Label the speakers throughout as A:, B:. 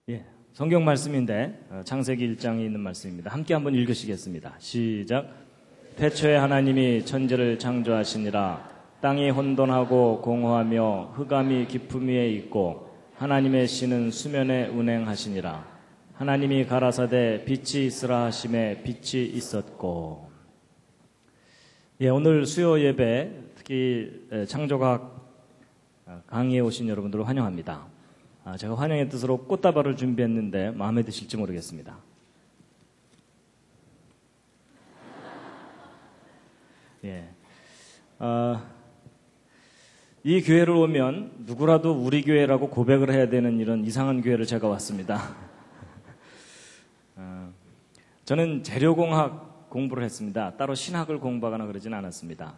A: 예, 성경 말씀인데 창세기 1장에 있는 말씀입니다. 함께 한번 읽으시겠습니다. 시작. 태초에 하나님이 천지를 창조하시니라. 땅이 혼돈하고 공허하며 흑암이 깊음 위에 있고 하나님의 신은 수면에 운행하시니라. 하나님이 가라사대 빛이 있으라 하심에 빛이 있었고. 예, 오늘 수요 예배 특히 창조과학 강의에 오신 여러분들을 환영합니다. 제가 환영의 뜻으로 꽃다발을 준비했는데 마음에 드실지 모르겠습니다. 예, 이 교회를 오면 누구라도 우리 교회라고 고백을 해야 되는 이런 이상한 교회를 제가 왔습니다. 저는 재료공학 공부를 했습니다. 따로 신학을 공부하거나 그러진 않았습니다.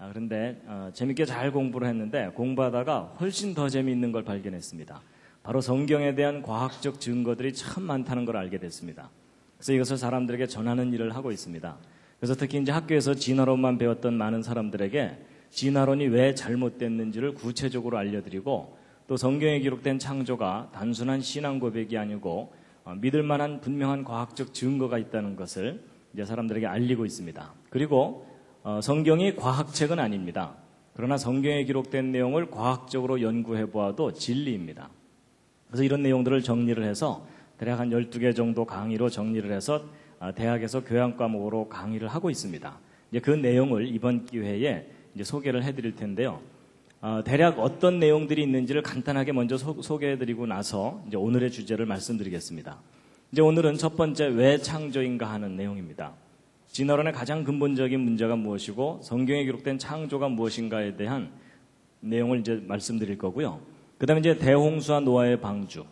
A: 그런데 재밌게 잘 공부를 했는데 공부하다가 훨씬 더 재미있는 걸 발견했습니다. 바로 성경에 대한 과학적 증거들이 참 많다는 걸 알게 됐습니다. 그래서 이것을 사람들에게 전하는 일을 하고 있습니다. 그래서 특히 이제 학교에서 진화론만 배웠던 많은 사람들에게 진화론이 왜 잘못됐는지를 구체적으로 알려드리고, 또 성경에 기록된 창조가 단순한 신앙 고백이 아니고 믿을 만한 분명한 과학적 증거가 있다는 것을 이제 사람들에게 알리고 있습니다. 그리고 성경이 과학책은 아닙니다. 그러나 성경에 기록된 내용을 과학적으로 연구해 보아도 진리입니다. 그래서 이런 내용들을 정리를 해서 대략 한 12개 정도 강의로 정리를 해서 대학에서 교양 과목으로 강의를 하고 있습니다. 이제 그 내용을 이번 기회에 이제 소개를 해드릴 텐데요. 대략 어떤 내용들이 있는지를 간단하게 먼저 소개해드리고 나서 이제 오늘의 주제를 말씀드리겠습니다. 이제 오늘은 첫 번째 왜 창조인가 하는 내용입니다. 진화론의 가장 근본적인 문제가 무엇이고 성경에 기록된 창조가 무엇인가에 대한 내용을 이제 말씀드릴 거고요. 그 다음에 이제 대홍수와 노아의 방주.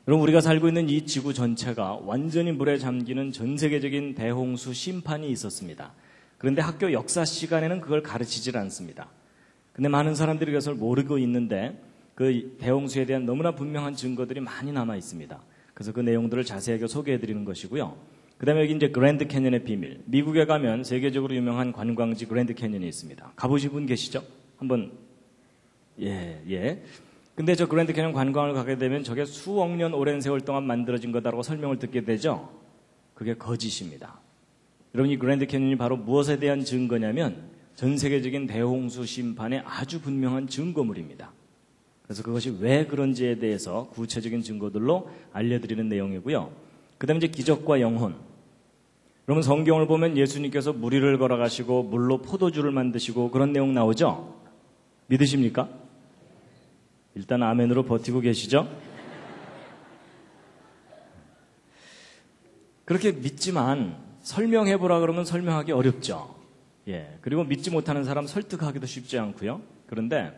A: 여러분, 우리가 살고 있는 이 지구 전체가 완전히 물에 잠기는 전 세계적인 대홍수 심판이 있었습니다. 그런데 학교 역사 시간에는 그걸 가르치질 않습니다. 근데 많은 사람들이 그것을 모르고 있는데 그 대홍수에 대한 너무나 분명한 증거들이 많이 남아 있습니다. 그래서 그 내용들을 자세하게 소개해 드리는 것이고요. 그 다음에 여기 이제 그랜드 캐년의 비밀. 미국에 가면 세계적으로 유명한 관광지 그랜드 캐년이 있습니다. 가보신 분 계시죠? 한번, 예. 근데 저 그랜드 캐년 관광을 가게 되면 저게 수억 년 오랜 세월 동안 만들어진 거다라고 설명을 듣게 되죠? 그게 거짓입니다. 여러분, 이 그랜드 캐년이 바로 무엇에 대한 증거냐면 전 세계적인 대홍수 심판의 아주 분명한 증거물입니다. 그래서 그것이 왜 그런지에 대해서 구체적인 증거들로 알려드리는 내용이고요. 그 다음에 이제 기적과 영혼. 여러분, 성경을 보면 예수님께서 물 위를 걸어가시고 물로 포도주를 만드시고 그런 내용 나오죠? 믿으십니까? 일단 아멘으로 버티고 계시죠? 그렇게 믿지만 설명해보라 그러면 설명하기 어렵죠. 예. 그리고 믿지 못하는 사람 설득하기도 쉽지 않고요. 그런데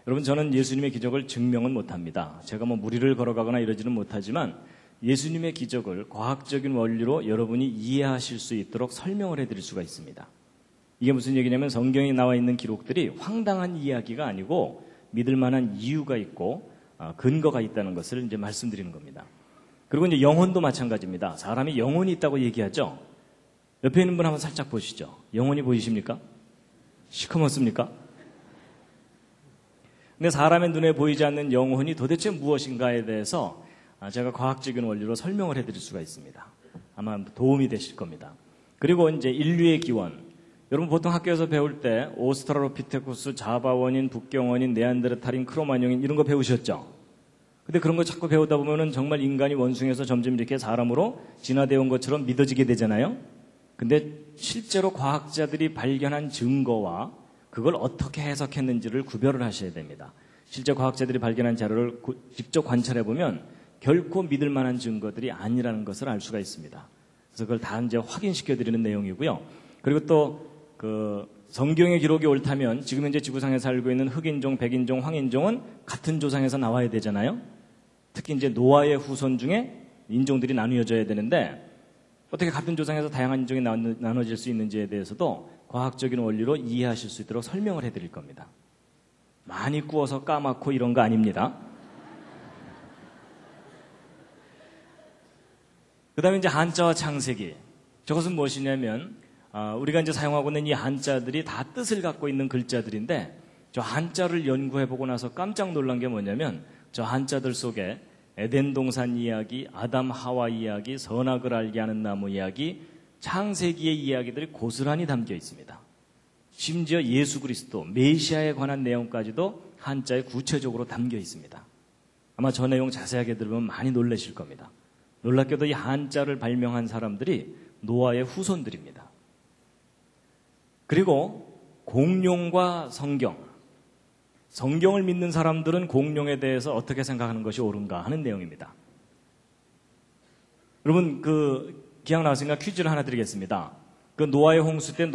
A: 여러분, 저는 예수님의 기적을 증명은 못합니다. 제가 뭐 물 위를 걸어가거나 이러지는 못하지만 예수님의 기적을 과학적인 원리로 여러분이 이해하실 수 있도록 설명을 해드릴 수가 있습니다. 이게 무슨 얘기냐면 성경에 나와 있는 기록들이 황당한 이야기가 아니고 믿을 만한 이유가 있고 근거가 있다는 것을 이제 말씀드리는 겁니다. 그리고 이제 영혼도 마찬가지입니다. 사람이 영혼이 있다고 얘기하죠. 옆에 있는 분 한번 살짝 보시죠. 영혼이 보이십니까? 시커멓습니까? 근데 사람의 눈에 보이지 않는 영혼이 도대체 무엇인가에 대해서 제가 과학적인 원리로 설명을 해드릴 수가 있습니다. 아마 도움이 되실 겁니다. 그리고 이제 인류의 기원. 여러분, 보통 학교에서 배울 때 오스트랄로피테쿠스, 자바원인, 북경원인, 네안데르탈인, 크로마뇽인 이런 거 배우셨죠? 근데 그런 거 자꾸 배우다 보면은 정말 인간이 원숭이에서 점점 이렇게 사람으로 진화되어 온 것처럼 믿어지게 되잖아요? 근데 실제로 과학자들이 발견한 증거와 그걸 어떻게 해석했는지를 구별을 하셔야 됩니다. 실제 과학자들이 발견한 자료를 직접 관찰해 보면 결코 믿을 만한 증거들이 아니라는 것을 알 수가 있습니다. 그래서 그걸 다 이제 확인시켜 드리는 내용이고요. 그리고 또 성경의 기록이 옳다면 지금 현재 지구상에 살고 있는 흑인종, 백인종, 황인종은 같은 조상에서 나와야 되잖아요. 특히 이제 노아의 후손 중에 인종들이 나누어져야 되는데 어떻게 같은 조상에서 다양한 인종이 나눠질 수 있는지에 대해서도 과학적인 원리로 이해하실 수 있도록 설명을 해드릴 겁니다. 많이 구워서 까맣고 이런 거 아닙니다. 그 다음에 이제 한자와 창세기. 저것은 무엇이냐면 우리가 이제 사용하고 있는 이 한자들이 다 뜻을 갖고 있는 글자들인데 저 한자를 연구해보고 나서 깜짝 놀란 게 뭐냐면 저 한자들 속에 에덴 동산 이야기, 아담 하와 이야기, 선악을 알게 하는 나무 이야기, 창세기의 이야기들이 고스란히 담겨 있습니다. 심지어 예수 그리스도, 메시아에 관한 내용까지도 한자에 구체적으로 담겨 있습니다. 아마 저 내용 자세하게 들으면 많이 놀라실 겁니다. 놀랍게도 이 한자를 발명한 사람들이 노아의 후손들입니다. 그리고 공룡과 성경을 믿는 사람들은 공룡에 대해서 어떻게 생각하는 것이 옳은가 하는 내용입니다. 여러분 기억나시는가? 퀴즈를 하나 드리겠습니다. 노아의 홍수 때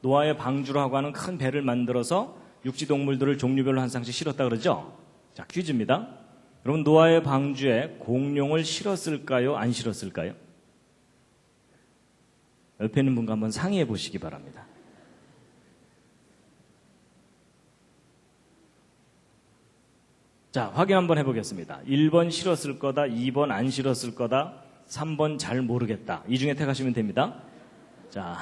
A: 노아의 방주라고 하는 큰 배를 만들어서 육지 동물들을 종류별로 한 쌍씩 실었다 그러죠? 자, 퀴즈입니다. 여러분, 노아의 방주에 공룡을 실었을까요? 안 실었을까요? 옆에 있는 분과 한번 상의해 보시기 바랍니다. 자, 확인 한번 해보겠습니다. 1번 실었을 거다, 2번 안 실었을 거다, 3번 잘 모르겠다. 이 중에 택하시면 됩니다. 자,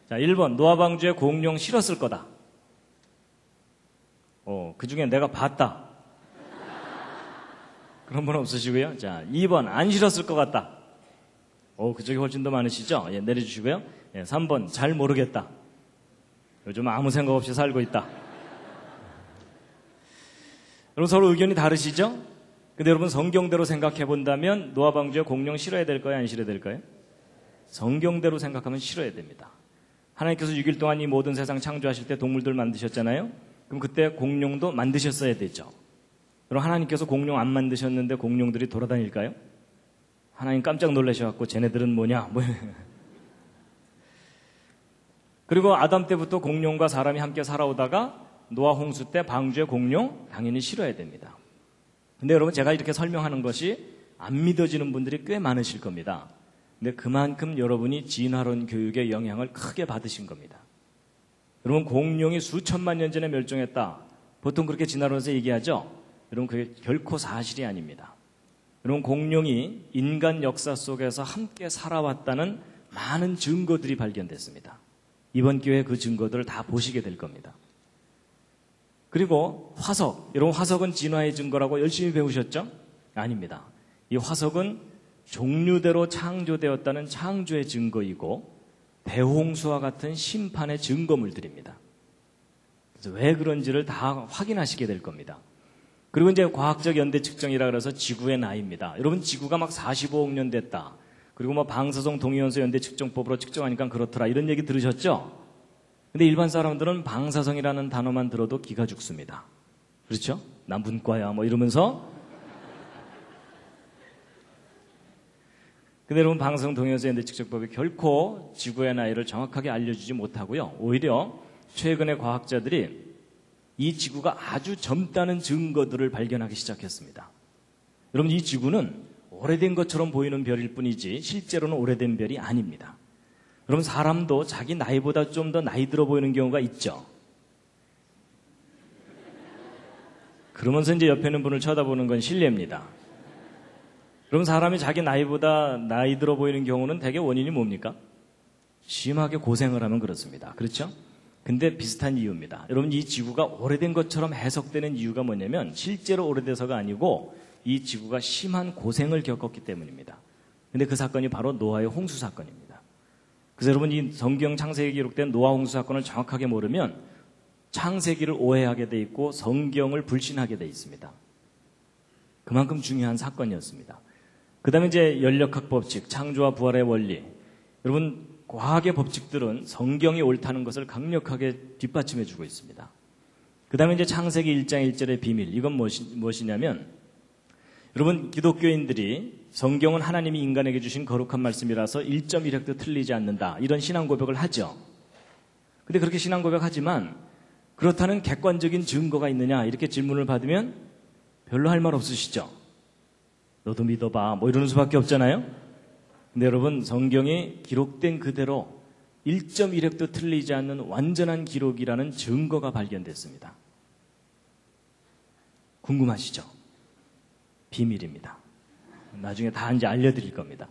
A: 1번 노아 방주에 공룡 실었을 거다. 그 중에 내가 봤다. 그런 분 없으시고요. 자, 2번 안 실었을 것 같다. 그쪽이 훨씬 더 많으시죠? 예, 내려주시고요. 예, 3번 잘 모르겠다. 요즘 아무 생각 없이 살고 있다. 여러분 서로 의견이 다르시죠? 근데 여러분 성경대로 생각해 본다면 노아 방주에 공룡 실어야 될까요? 안 실어야 될까요? 성경대로 생각하면 실어야 됩니다. 하나님께서 6일 동안 이 모든 세상 창조하실 때 동물들 만드셨잖아요? 그럼 그때 공룡도 만드셨어야 되죠. 그럼 하나님께서 공룡 안 만드셨는데 공룡들이 돌아다닐까요? 하나님 깜짝 놀라셔갖고 쟤네들은 뭐냐? 그리고 아담 때부터 공룡과 사람이 함께 살아오다가 노아 홍수 때 방주에 공룡 당연히 실어야 됩니다. 근데 여러분 제가 이렇게 설명하는 것이 안 믿어지는 분들이 꽤 많으실 겁니다. 근데 그만큼 여러분이 진화론 교육의 영향을 크게 받으신 겁니다. 여러분 공룡이 수천만 년 전에 멸종했다. 보통 그렇게 진화론에서 얘기하죠. 여러분 그게 결코 사실이 아닙니다. 여러분 공룡이 인간 역사 속에서 함께 살아왔다는 많은 증거들이 발견됐습니다. 이번 기회에 그 증거들을 다 보시게 될 겁니다. 그리고 화석, 여러분 화석은 진화의 증거라고 열심히 배우셨죠? 아닙니다. 이 화석은 종류대로 창조되었다는 창조의 증거이고 대홍수와 같은 심판의 증거물들입니다. 그래서 왜 그런지를 다 확인하시게 될 겁니다. 그리고 이제 과학적 연대 측정이라 그래서 지구의 나이입니다. 여러분 지구가 막 45억 년 됐다. 그리고 뭐 방사성 동위원소 연대 측정법으로 측정하니까 그렇더라. 이런 얘기 들으셨죠? 근데 일반 사람들은 방사성이라는 단어만 들어도 기가 죽습니다. 그렇죠? 난 문과야 뭐 이러면서. 근데 여러분 방사성 동위원소 연대 측정법이 결코 지구의 나이를 정확하게 알려주지 못하고요. 오히려 최근에 과학자들이 이 지구가 아주 젊다는 증거들을 발견하기 시작했습니다. 여러분 이 지구는 오래된 것처럼 보이는 별일 뿐이지 실제로는 오래된 별이 아닙니다. 여러분 사람도 자기 나이보다 좀 더 나이 들어 보이는 경우가 있죠. 그러면서 이제 옆에 있는 분을 쳐다보는 건 실례입니다. 여러분 사람이 자기 나이보다 나이 들어 보이는 경우는 대개 원인이 뭡니까? 심하게 고생을 하면 그렇습니다. 그렇죠? 근데 비슷한 이유입니다. 여러분 이 지구가 오래된 것처럼 해석되는 이유가 뭐냐면 실제로 오래돼서가 아니고 이 지구가 심한 고생을 겪었기 때문입니다. 근데 그 사건이 바로 노아의 홍수 사건입니다. 그래서 여러분 이 성경 창세기에 기록된 노아 홍수 사건을 정확하게 모르면 창세기를 오해하게 돼 있고 성경을 불신하게 돼 있습니다. 그만큼 중요한 사건이었습니다. 그 다음에 이제 연력학 법칙, 창조와 부활의 원리. 여러분 과학의 법칙들은 성경이 옳다는 것을 강력하게 뒷받침해 주고 있습니다. 그 다음에 이제 창세기 1장 1절의 비밀. 이건 무엇이냐면 여러분 기독교인들이 성경은 하나님이 인간에게 주신 거룩한 말씀이라서 1.1획도 틀리지 않는다. 이런 신앙 고백을 하죠. 근데 그렇게 신앙 고백하지만 그렇다는 객관적인 증거가 있느냐 이렇게 질문을 받으면 별로 할 말 없으시죠. 너도 믿어봐 뭐 이러는 수밖에 없잖아요. 근데 여러분 성경이 기록된 그대로 1.1획도 틀리지 않는 완전한 기록이라는 증거가 발견됐습니다. 궁금하시죠? 비밀입니다. 나중에 다 이제 알려드릴 겁니다.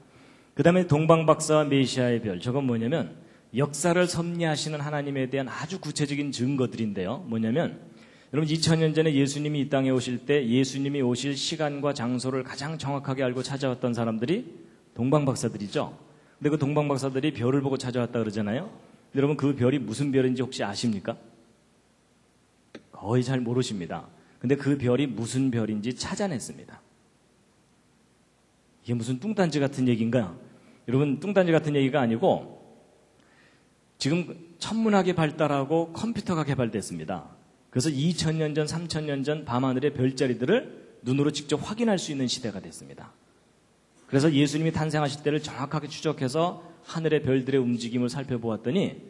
A: 그 다음에 동방박사와 메시아의 별. 저건 뭐냐면 역사를 섭리하시는 하나님에 대한 아주 구체적인 증거들인데요. 뭐냐면 여러분 2000년 전에 예수님이 이 땅에 오실 때 예수님이 오실 시간과 장소를 가장 정확하게 알고 찾아왔던 사람들이 동방박사들이죠. 근데 그 동방박사들이 별을 보고 찾아왔다 그러잖아요. 여러분 그 별이 무슨 별인지 혹시 아십니까? 거의 잘 모르십니다. 근데 그 별이 무슨 별인지 찾아냈습니다. 이게 무슨 뚱딴지 같은 얘기인가? 여러분 뚱딴지 같은 얘기가 아니고 지금 천문학이 발달하고 컴퓨터가 개발됐습니다. 그래서 2000년 전, 3000년 전 밤하늘의 별자리들을 눈으로 직접 확인할 수 있는 시대가 됐습니다. 그래서 예수님이 탄생하실 때를 정확하게 추적해서 하늘의 별들의 움직임을 살펴보았더니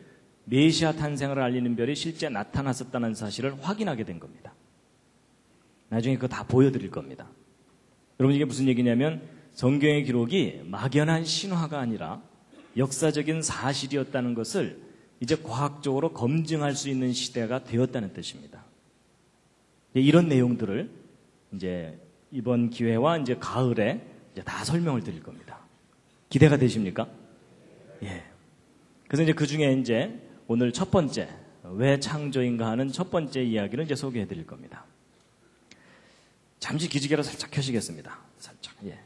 A: 메시아 탄생을 알리는 별이 실제 나타났었다는 사실을 확인하게 된 겁니다. 나중에 그거 다 보여드릴 겁니다. 여러분 이게 무슨 얘기냐면 성경의 기록이 막연한 신화가 아니라 역사적인 사실이었다는 것을 이제 과학적으로 검증할 수 있는 시대가 되었다는 뜻입니다. 이런 내용들을 이제 이번 기회와 이제 가을에 이제 다 설명을 드릴 겁니다. 기대가 되십니까? 예. 그래서 이제 그 중에 이제 오늘 첫 번째, 왜 창조인가 하는 첫 번째 이야기를 이제 소개해 드릴 겁니다. 잠시 기지개를 살짝 켜시겠습니다. 살짝, 예.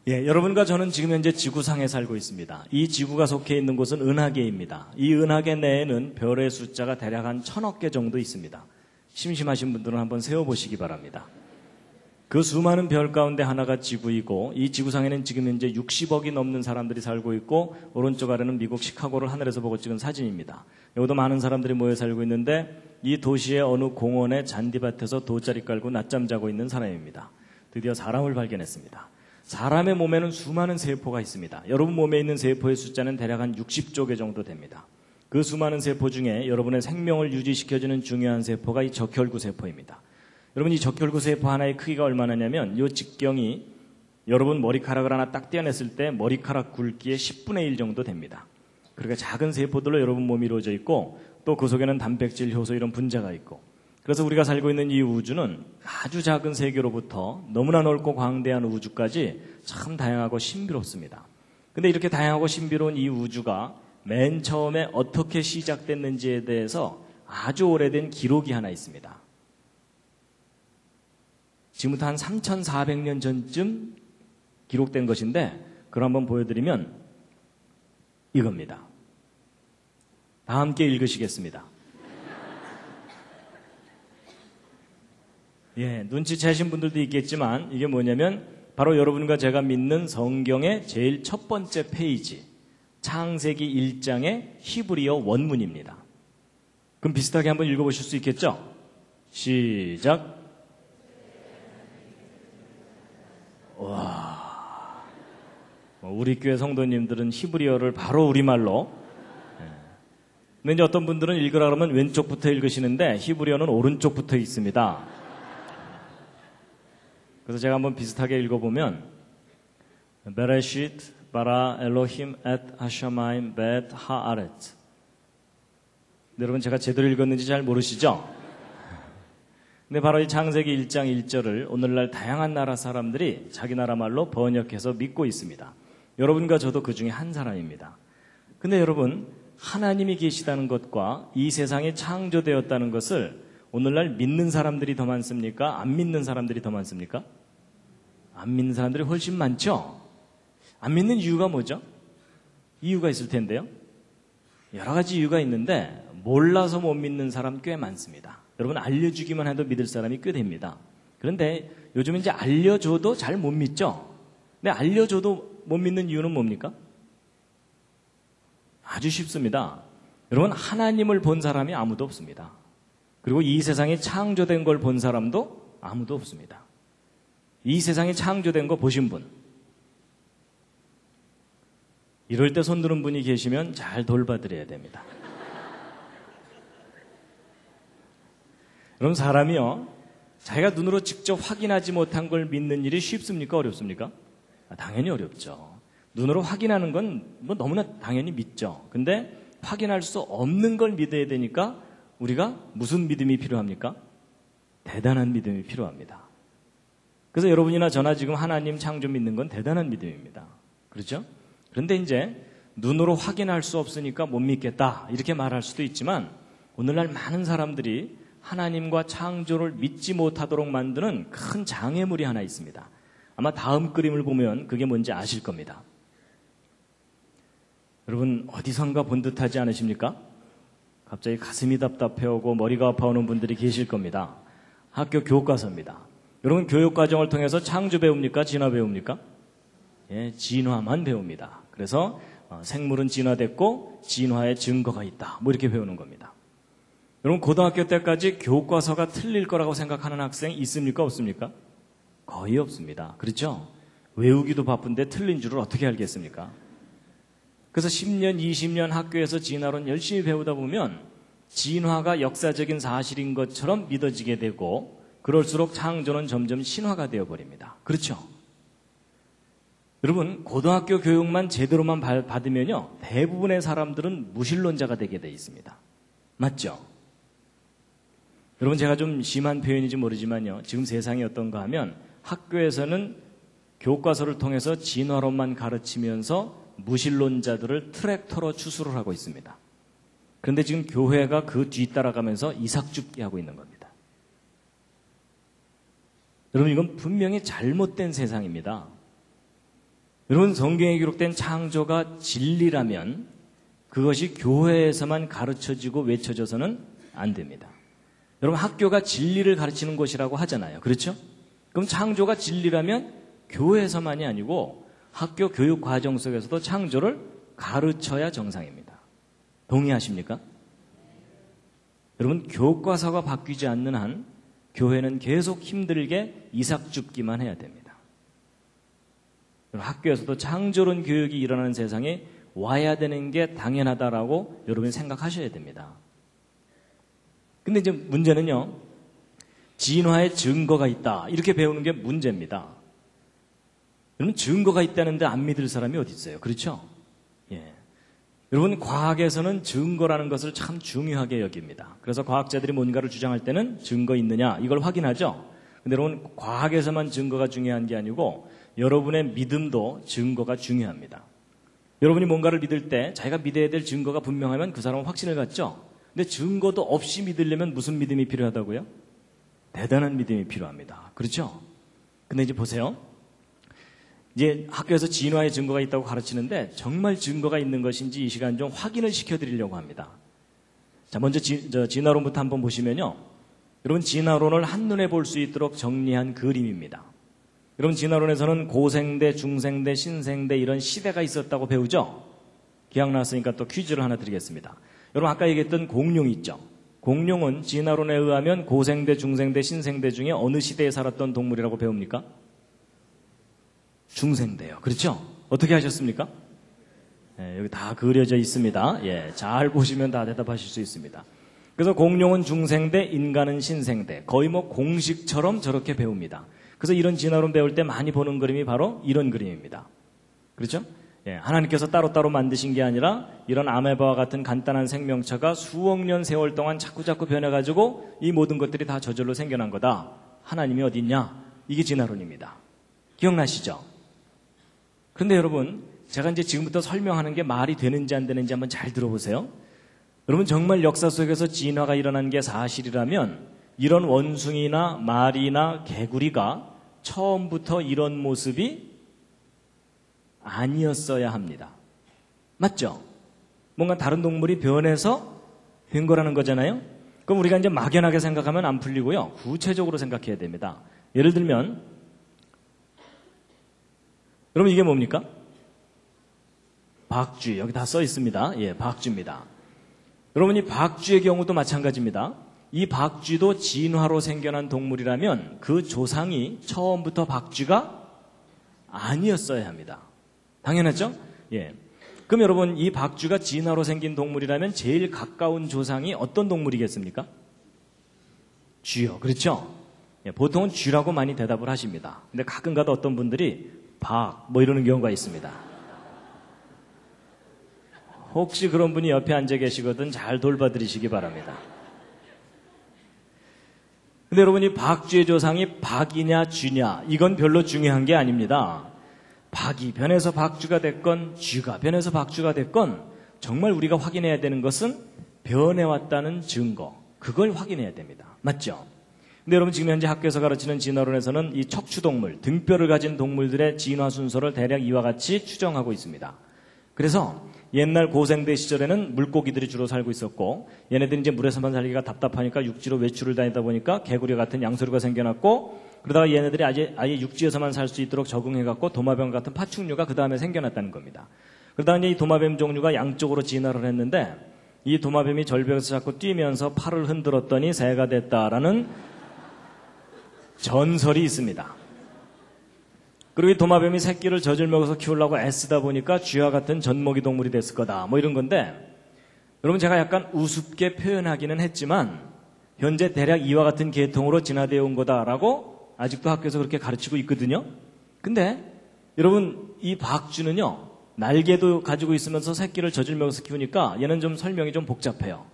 A: 예, 여러분과 저는 지금 현재 지구상에 살고 있습니다. 이 지구가 속해 있는 곳은 은하계입니다. 이 은하계 내에는 별의 숫자가 대략 한 1000억 개 정도 있습니다. 심심하신 분들은 한번 세어보시기 바랍니다. 그 수많은 별 가운데 하나가 지구이고 이 지구상에는 지금 현재 60억이 넘는 사람들이 살고 있고 오른쪽 아래는 미국 시카고를 하늘에서 보고 찍은 사진입니다. 여기도 많은 사람들이 모여 살고 있는데 이 도시의 어느 공원의 잔디밭에서 돗자리 깔고 낮잠 자고 있는 사람입니다. 드디어 사람을 발견했습니다. 사람의 몸에는 수많은 세포가 있습니다. 여러분 몸에 있는 세포의 숫자는 대략 한 60조 개 정도 됩니다. 그 수많은 세포 중에 여러분의 생명을 유지시켜주는 중요한 세포가 이 적혈구 세포입니다. 여러분 이 적혈구 세포 하나의 크기가 얼마나냐면 이 직경이 여러분 머리카락을 하나 딱 떼어냈을 때 머리카락 굵기의 10분의 1 정도 됩니다. 그러니까 작은 세포들로 여러분 몸이 이루어져 있고 또 그 속에는 단백질, 효소 이런 분자가 있고 그래서 우리가 살고 있는 이 우주는 아주 작은 세계로부터 너무나 넓고 광대한 우주까지 참 다양하고 신비롭습니다. 근데 이렇게 다양하고 신비로운 이 우주가 맨 처음에 어떻게 시작됐는지에 대해서 아주 오래된 기록이 하나 있습니다. 지금부터 한 3400년 전쯤 기록된 것인데 그걸 한번 보여드리면 이겁니다. 다 함께 읽으시겠습니다. 예, 눈치채신 분들도 있겠지만 이게 뭐냐면 바로 여러분과 제가 믿는 성경의 제일 첫 번째 페이지 창세기 1장의 히브리어 원문입니다. 그럼 비슷하게 한번 읽어보실 수 있겠죠? 시작. 와, 우리 교회 성도님들은 히브리어를 바로 우리말로 근데 이제 어떤 분들은 읽으라 그러면 왼쪽부터 읽으시는데 히브리어는 오른쪽부터 있습니다. 그래서 제가 한번 비슷하게 읽어보면 베레시트 바라 엘로힘 엣 하샤마임 벳 하아렛. 여러분 제가 제대로 읽었는지 잘 모르시죠? 근데 바로 이 창세기 1장 1절을 오늘날 다양한 나라 사람들이 자기 나라 말로 번역해서 믿고 있습니다. 여러분과 저도 그 중에 한 사람입니다. 근데 여러분 하나님이 계시다는 것과 이 세상이 창조되었다는 것을 오늘날 믿는 사람들이 더 많습니까? 안 믿는 사람들이 더 많습니까? 안 믿는 사람들이 훨씬 많죠? 안 믿는 이유가 뭐죠? 이유가 있을 텐데요. 여러 가지 이유가 있는데 몰라서 못 믿는 사람 꽤 많습니다. 여러분 알려주기만 해도 믿을 사람이 꽤 됩니다. 그런데 요즘 이제 알려줘도 잘 못 믿죠? 근데 알려줘도 못 믿는 이유는 뭡니까? 아주 쉽습니다. 여러분 하나님을 본 사람이 아무도 없습니다. 그리고 이 세상이 창조된 걸 본 사람도 아무도 없습니다. 이 세상이 창조된 거 보신 분. 이럴 때 손 드는 분이 계시면 잘 돌봐드려야 됩니다. 여러분 사람이요. 자기가 눈으로 직접 확인하지 못한 걸 믿는 일이 쉽습니까? 어렵습니까? 당연히 어렵죠. 눈으로 확인하는 건 뭐 너무나 당연히 믿죠. 근데 확인할 수 없는 걸 믿어야 되니까 우리가 무슨 믿음이 필요합니까? 대단한 믿음이 필요합니다. 그래서 여러분이나 저나 지금 하나님 창조 믿는 건 대단한 믿음입니다. 그렇죠? 그런데 이제 눈으로 확인할 수 없으니까 못 믿겠다 이렇게 말할 수도 있지만 오늘날 많은 사람들이 하나님과 창조를 믿지 못하도록 만드는 큰 장애물이 하나 있습니다. 아마 다음 그림을 보면 그게 뭔지 아실 겁니다. 여러분 어디선가 본 듯하지 않으십니까? 갑자기 가슴이 답답해오고 머리가 아파오는 분들이 계실 겁니다. 학교 교과서입니다. 여러분 교육과정을 통해서 창조 배웁니까? 진화 배웁니까? 예, 진화만 배웁니다. 그래서 생물은 진화됐고 진화의 증거가 있다. 뭐 이렇게 배우는 겁니다. 여러분 고등학교 때까지 교과서가 틀릴 거라고 생각하는 학생 있습니까? 없습니까? 거의 없습니다. 그렇죠? 외우기도 바쁜데 틀린 줄을 어떻게 알겠습니까? 그래서 10년, 20년 학교에서 진화론 열심히 배우다 보면 진화가 역사적인 사실인 것처럼 믿어지게 되고 그럴수록 창조는 점점 신화가 되어버립니다. 그렇죠? 여러분 고등학교 교육만 제대로만 받으면요 대부분의 사람들은 무신론자가 되게 돼 있습니다. 맞죠? 여러분 제가 좀 심한 표현인지 모르지만요 지금 세상이 어떤가 하면 학교에서는 교과서를 통해서 진화론만 가르치면서 무신론자들을 트랙터로 추수를 하고 있습니다. 그런데 지금 교회가 그 뒤따라가면서 이삭죽게 하고 있는 겁니다. 여러분 이건 분명히 잘못된 세상입니다. 여러분 성경에 기록된 창조가 진리라면 그것이 교회에서만 가르쳐지고 외쳐져서는 안 됩니다. 여러분 학교가 진리를 가르치는 곳이라고 하잖아요. 그렇죠? 그럼 창조가 진리라면 교회에서만이 아니고 학교 교육 과정 속에서도 창조를 가르쳐야 정상입니다. 동의하십니까? 여러분 교과서가 바뀌지 않는 한 교회는 계속 힘들게 이삭 줍기만 해야 됩니다. 학교에서도 창조론 교육이 일어나는 세상에 와야 되는 게 당연하다라고 여러분이 생각하셔야 됩니다. 근데 이제 문제는요, 진화의 증거가 있다. 이렇게 배우는 게 문제입니다. 여러분, 증거가 있다는데 안 믿을 사람이 어디 있어요? 그렇죠? 예. 여러분, 과학에서는 증거라는 것을 참 중요하게 여깁니다. 그래서 과학자들이 뭔가를 주장할 때는 증거 있느냐, 이걸 확인하죠? 근데 여러분, 과학에서만 증거가 중요한 게 아니고 여러분의 믿음도 증거가 중요합니다. 여러분이 뭔가를 믿을 때 자기가 믿어야 될 증거가 분명하면 그 사람은 확신을 갖죠? 근데 증거도 없이 믿으려면 무슨 믿음이 필요하다고요? 대단한 믿음이 필요합니다. 그렇죠? 근데 이제 보세요. 이제 학교에서 진화의 증거가 있다고 가르치는데 정말 증거가 있는 것인지 이 시간 좀 확인을 시켜드리려고 합니다. 자, 먼저 진화론부터 한번 보시면요. 여러분, 진화론을 한눈에 볼 수 있도록 정리한 그림입니다. 여러분, 진화론에서는 고생대, 중생대, 신생대 이런 시대가 있었다고 배우죠? 기억났으니까 또 퀴즈를 하나 드리겠습니다. 여러분, 아까 얘기했던 공룡 있죠? 공룡은 진화론에 의하면 고생대, 중생대, 신생대 중에 어느 시대에 살았던 동물이라고 배웁니까? 중생대요. 그렇죠? 어떻게 하셨습니까? 예, 여기 다 그려져 있습니다. 예, 잘 보시면 다 대답하실 수 있습니다. 그래서 공룡은 중생대, 인간은 신생대. 거의 뭐 공식처럼 저렇게 배웁니다. 그래서 이런 진화론 배울 때 많이 보는 그림이 바로 이런 그림입니다. 그렇죠? 예, 하나님께서 따로따로 만드신 게 아니라 이런 아메바와 같은 간단한 생명체가 수억 년 세월 동안 자꾸자꾸 변해가지고 이 모든 것들이 다 저절로 생겨난 거다. 하나님이 어디 있냐? 이게 진화론입니다. 기억나시죠? 그런데 여러분, 제가 이제 지금부터 설명하는 게 말이 되는지 안 되는지 한번 잘 들어보세요. 여러분, 정말 역사 속에서 진화가 일어난 게 사실이라면 이런 원숭이나 말이나 개구리가 처음부터 이런 모습이 아니었어야 합니다. 맞죠? 뭔가 다른 동물이 변해서 된 거라는 거잖아요? 그럼 우리가 이제 막연하게 생각하면 안 풀리고요. 구체적으로 생각해야 됩니다. 예를 들면, 여러분 이게 뭡니까? 박쥐. 여기 다 써 있습니다. 예, 박쥐입니다. 여러분 이 박쥐의 경우도 마찬가지입니다. 이 박쥐도 진화로 생겨난 동물이라면 그 조상이 처음부터 박쥐가 아니었어야 합니다. 당연하죠? 예. 그럼 여러분 이 박쥐가 진화로 생긴 동물이라면 제일 가까운 조상이 어떤 동물이겠습니까? 쥐요. 그렇죠? 예, 보통은 쥐라고 많이 대답을 하십니다. 근데 가끔가다 어떤 분들이 뭐 이러는 경우가 있습니다. 혹시 그런 분이 옆에 앉아 계시거든 잘 돌봐드리시기 바랍니다. 근데 여러분 이 박쥐의 조상이 박이냐 쥐냐 이건 별로 중요한 게 아닙니다. 박이 변해서 박쥐가 됐건 쥐가 변해서 박쥐가 됐건 정말 우리가 확인해야 되는 것은 변해왔다는 증거, 그걸 확인해야 됩니다. 맞죠? 근데 여러분 지금 현재 학교에서 가르치는 진화론에서는 이 척추동물, 등뼈를 가진 동물들의 진화 순서를 대략 이와 같이 추정하고 있습니다. 그래서 옛날 고생대 시절에는 물고기들이 주로 살고 있었고 얘네들이 이제 물에서만 살기가 답답하니까 육지로 외출을 다니다 보니까 개구리 같은 양서류가 생겨났고 그러다가 얘네들이 아예 육지에서만 살 수 있도록 적응해갖고 도마뱀 같은 파충류가 그 다음에 생겨났다는 겁니다. 그러다가 이제 이 도마뱀 종류가 양쪽으로 진화를 했는데 이 도마뱀이 절벽에서 자꾸 뛰면서 팔을 흔들었더니 새가 됐다라는 전설이 있습니다. 그리고 이 도마뱀이 새끼를 젖을 먹어서 키우려고 애쓰다 보니까 쥐와 같은 젖먹이 동물이 됐을 거다. 뭐 이런 건데 여러분 제가 약간 우습게 표현하기는 했지만 현재 대략 이와 같은 계통으로 진화되어 온 거다라고 아직도 학교에서 그렇게 가르치고 있거든요. 근데 여러분 이 박쥐는요. 날개도 가지고 있으면서 새끼를 젖을 먹어서 키우니까 얘는 좀 설명이 좀 복잡해요.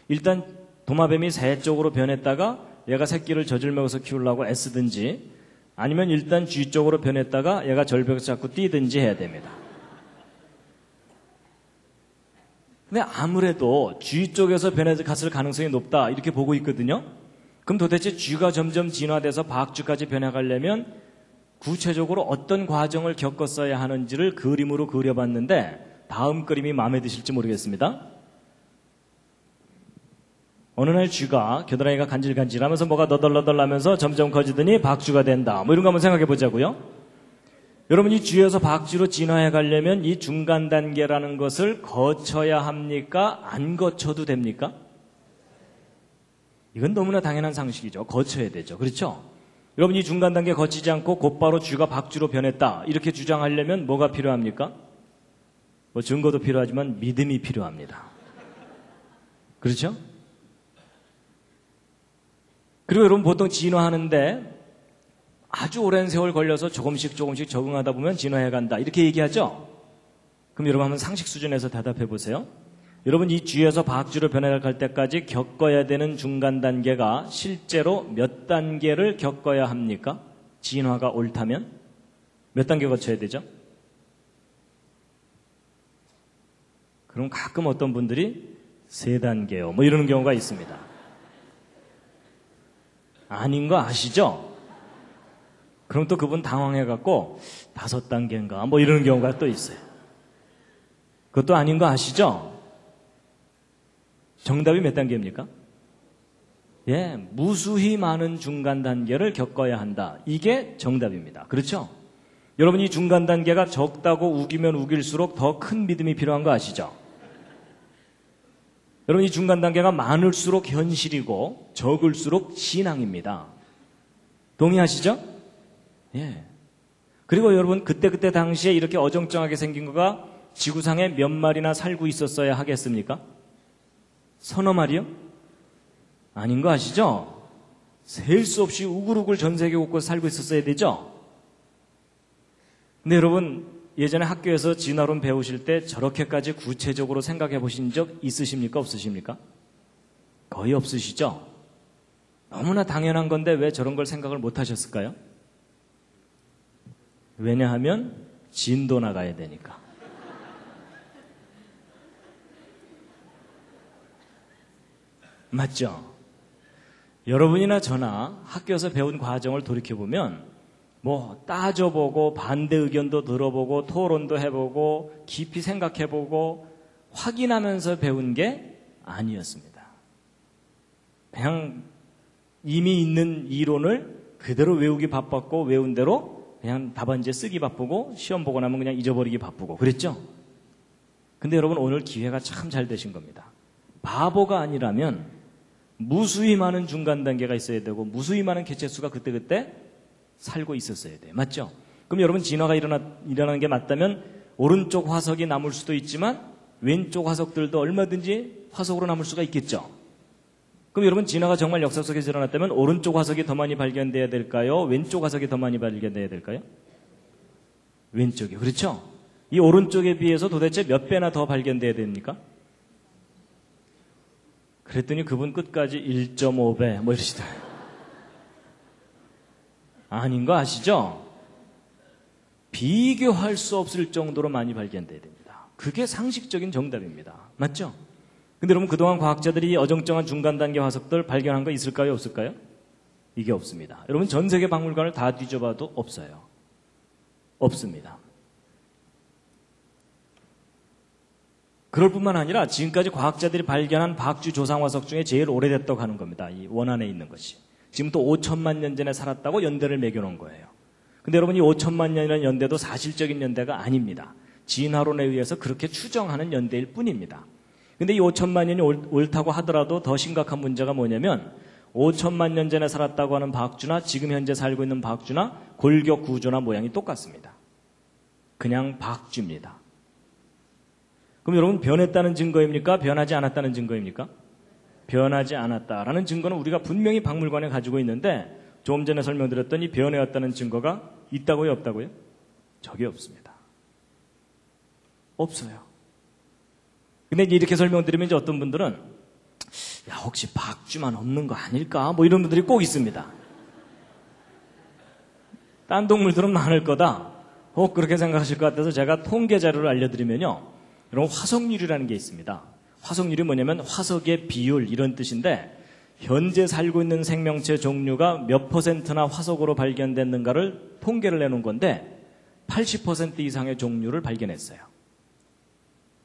A: 일단 도마뱀이 새 쪽으로 변했다가 얘가 새끼를 젖을 먹어서 키우려고 애쓰든지 아니면 일단 쥐 쪽으로 변했다가 얘가 절벽에서 자꾸 뛰든지 해야 됩니다. 근데 아무래도 쥐 쪽에서 변해서 갔을 가능성이 높다 이렇게 보고 있거든요. 그럼 도대체 쥐가 점점 진화돼서 박쥐까지 변해가려면 구체적으로 어떤 과정을 겪었어야 하는지를 그림으로 그려봤는데 다음 그림이 마음에 드실지 모르겠습니다. 어느 날 쥐가 겨드랑이가 간질간질하면서 뭐가 너덜너덜하면서 점점 커지더니 박쥐가 된다. 뭐 이런 거 한번 생각해 보자고요. 여러분 이 쥐에서 박쥐로 진화해 가려면 이 중간 단계라는 것을 거쳐야 합니까? 안 거쳐도 됩니까? 이건 너무나 당연한 상식이죠. 거쳐야 되죠. 그렇죠? 여러분 이 중간 단계 거치지 않고 곧바로 쥐가 박쥐로 변했다. 이렇게 주장하려면 뭐가 필요합니까? 뭐 증거도 필요하지만 믿음이 필요합니다. 그렇죠? 그리고 여러분 보통 진화하는데 아주 오랜 세월 걸려서 조금씩 적응하다 보면 진화해 간다. 이렇게 얘기하죠? 그럼 여러분 한번 상식 수준에서 대답해 보세요. 여러분 이 쥐에서 박쥐로 변해갈 때까지 겪어야 되는 중간 단계가 실제로 몇 단계를 겪어야 합니까? 진화가 옳다면? 몇 단계 거쳐야 되죠? 그럼 가끔 어떤 분들이 3단계요. 뭐 이러는 경우가 있습니다. 아닌 거 아시죠? 그럼 또 그분 당황해갖고 5단계인가 뭐 이러는 경우가 또 있어요. 그것도 아닌 거 아시죠? 정답이 몇 단계입니까? 예, 무수히 많은 중간 단계를 겪어야 한다. 이게 정답입니다. 그렇죠? 여러분 이 중간 단계가 적다고 우기면 우길수록 더 큰 믿음이 필요한 거 아시죠? 여러분 이 중간 단계가 많을수록 현실이고 적을수록 신앙입니다. 동의하시죠? 예. 그리고 여러분 그때 당시에 이렇게 어정쩡하게 생긴 거가 지구상에 몇 마리나 살고 있었어야 하겠습니까? 서너 마리요? 아닌 거 아시죠? 셀 수 없이 우글우글 전 세계 곳곳 살고 있었어야 되죠? 근데 여러분 예전에 학교에서 진화론 배우실 때 저렇게까지 구체적으로 생각해 보신 적 있으십니까? 없으십니까? 거의 없으시죠? 너무나 당연한 건데 왜 저런 걸 생각을 못 하셨을까요? 왜냐하면 진도 나가야 되니까. 맞죠? 여러분이나 저나 학교에서 배운 과정을 돌이켜보면 뭐 따져보고 반대 의견도 들어보고 토론도 해보고 깊이 생각해보고 확인하면서 배운 게 아니었습니다. 그냥 이미 있는 이론을 그대로 외우기 바빴고 외운 대로 그냥 답안지에 쓰기 바쁘고 시험 보고 나면 그냥 잊어버리기 바쁘고 그랬죠? 근데 여러분 오늘 기회가 참 잘 되신 겁니다. 바보가 아니라면 무수히 많은 중간 단계가 있어야 되고 무수히 많은 개체수가 그때그때 살고 있었어야 돼요. 맞죠? 그럼 여러분 진화가 일어나는 게 맞다면 오른쪽 화석이 남을 수도 있지만 왼쪽 화석들도 얼마든지 화석으로 남을 수가 있겠죠. 그럼 여러분 진화가 정말 역사 속에서 일어났다면 오른쪽 화석이 더 많이 발견돼야 될까요? 왼쪽 화석이 더 많이 발견돼야 될까요? 왼쪽이요. 그렇죠? 이 오른쪽에 비해서 도대체 몇 배나 더 발견돼야 됩니까? 그랬더니 그분 끝까지 1.5배 뭐 이러시더라고요. 아닌 거 아시죠? 비교할 수 없을 정도로 많이 발견돼야 됩니다. 그게 상식적인 정답입니다. 맞죠? 근데 여러분 그동안 과학자들이 어정쩡한 중간 단계 화석들 발견한 거 있을까요? 없을까요? 이게 없습니다. 여러분 전 세계 박물관을 다 뒤져봐도 없어요. 없습니다. 그럴 뿐만 아니라 지금까지 과학자들이 발견한 박쥐 조상 화석 중에 제일 오래됐다고 하는 겁니다. 이 원안에 있는 것이. 지금부터 5천만 년 전에 살았다고 연대를 매겨놓은 거예요. 근데 여러분 이 5천만 년이라는 연대도 사실적인 연대가 아닙니다. 진화론에 의해서 그렇게 추정하는 연대일 뿐입니다. 근데 이 5천만 년이 옳다고 하더라도 더 심각한 문제가 뭐냐면 5천만 년 전에 살았다고 하는 박쥐나 지금 현재 살고 있는 박쥐나 골격 구조나 모양이 똑같습니다. 그냥 박쥐입니다. 그럼 여러분 변했다는 증거입니까? 변하지 않았다는 증거입니까? 변하지 않았다라는 증거는 우리가 분명히 박물관에 가지고 있는데 조금 전에 설명드렸더니 변해왔다는 증거가 있다고요? 없다고요? 저게 없습니다. 없어요. 근데 이렇게 설명드리면 이제 어떤 분들은 야 혹시 박쥐만 없는 거 아닐까? 뭐 이런 분들이 꼭 있습니다. 딴 동물들은 많을 거다. 혹 그렇게 생각하실 것 같아서 제가 통계 자료를 알려드리면요. 이런 화석률이라는 게 있습니다. 화석률이 뭐냐면 화석의 비율 이런 뜻인데 현재 살고 있는 생명체 종류가 몇 %나 화석으로 발견됐는가를 통계를 내놓은 건데 80% 이상의 종류를 발견했어요.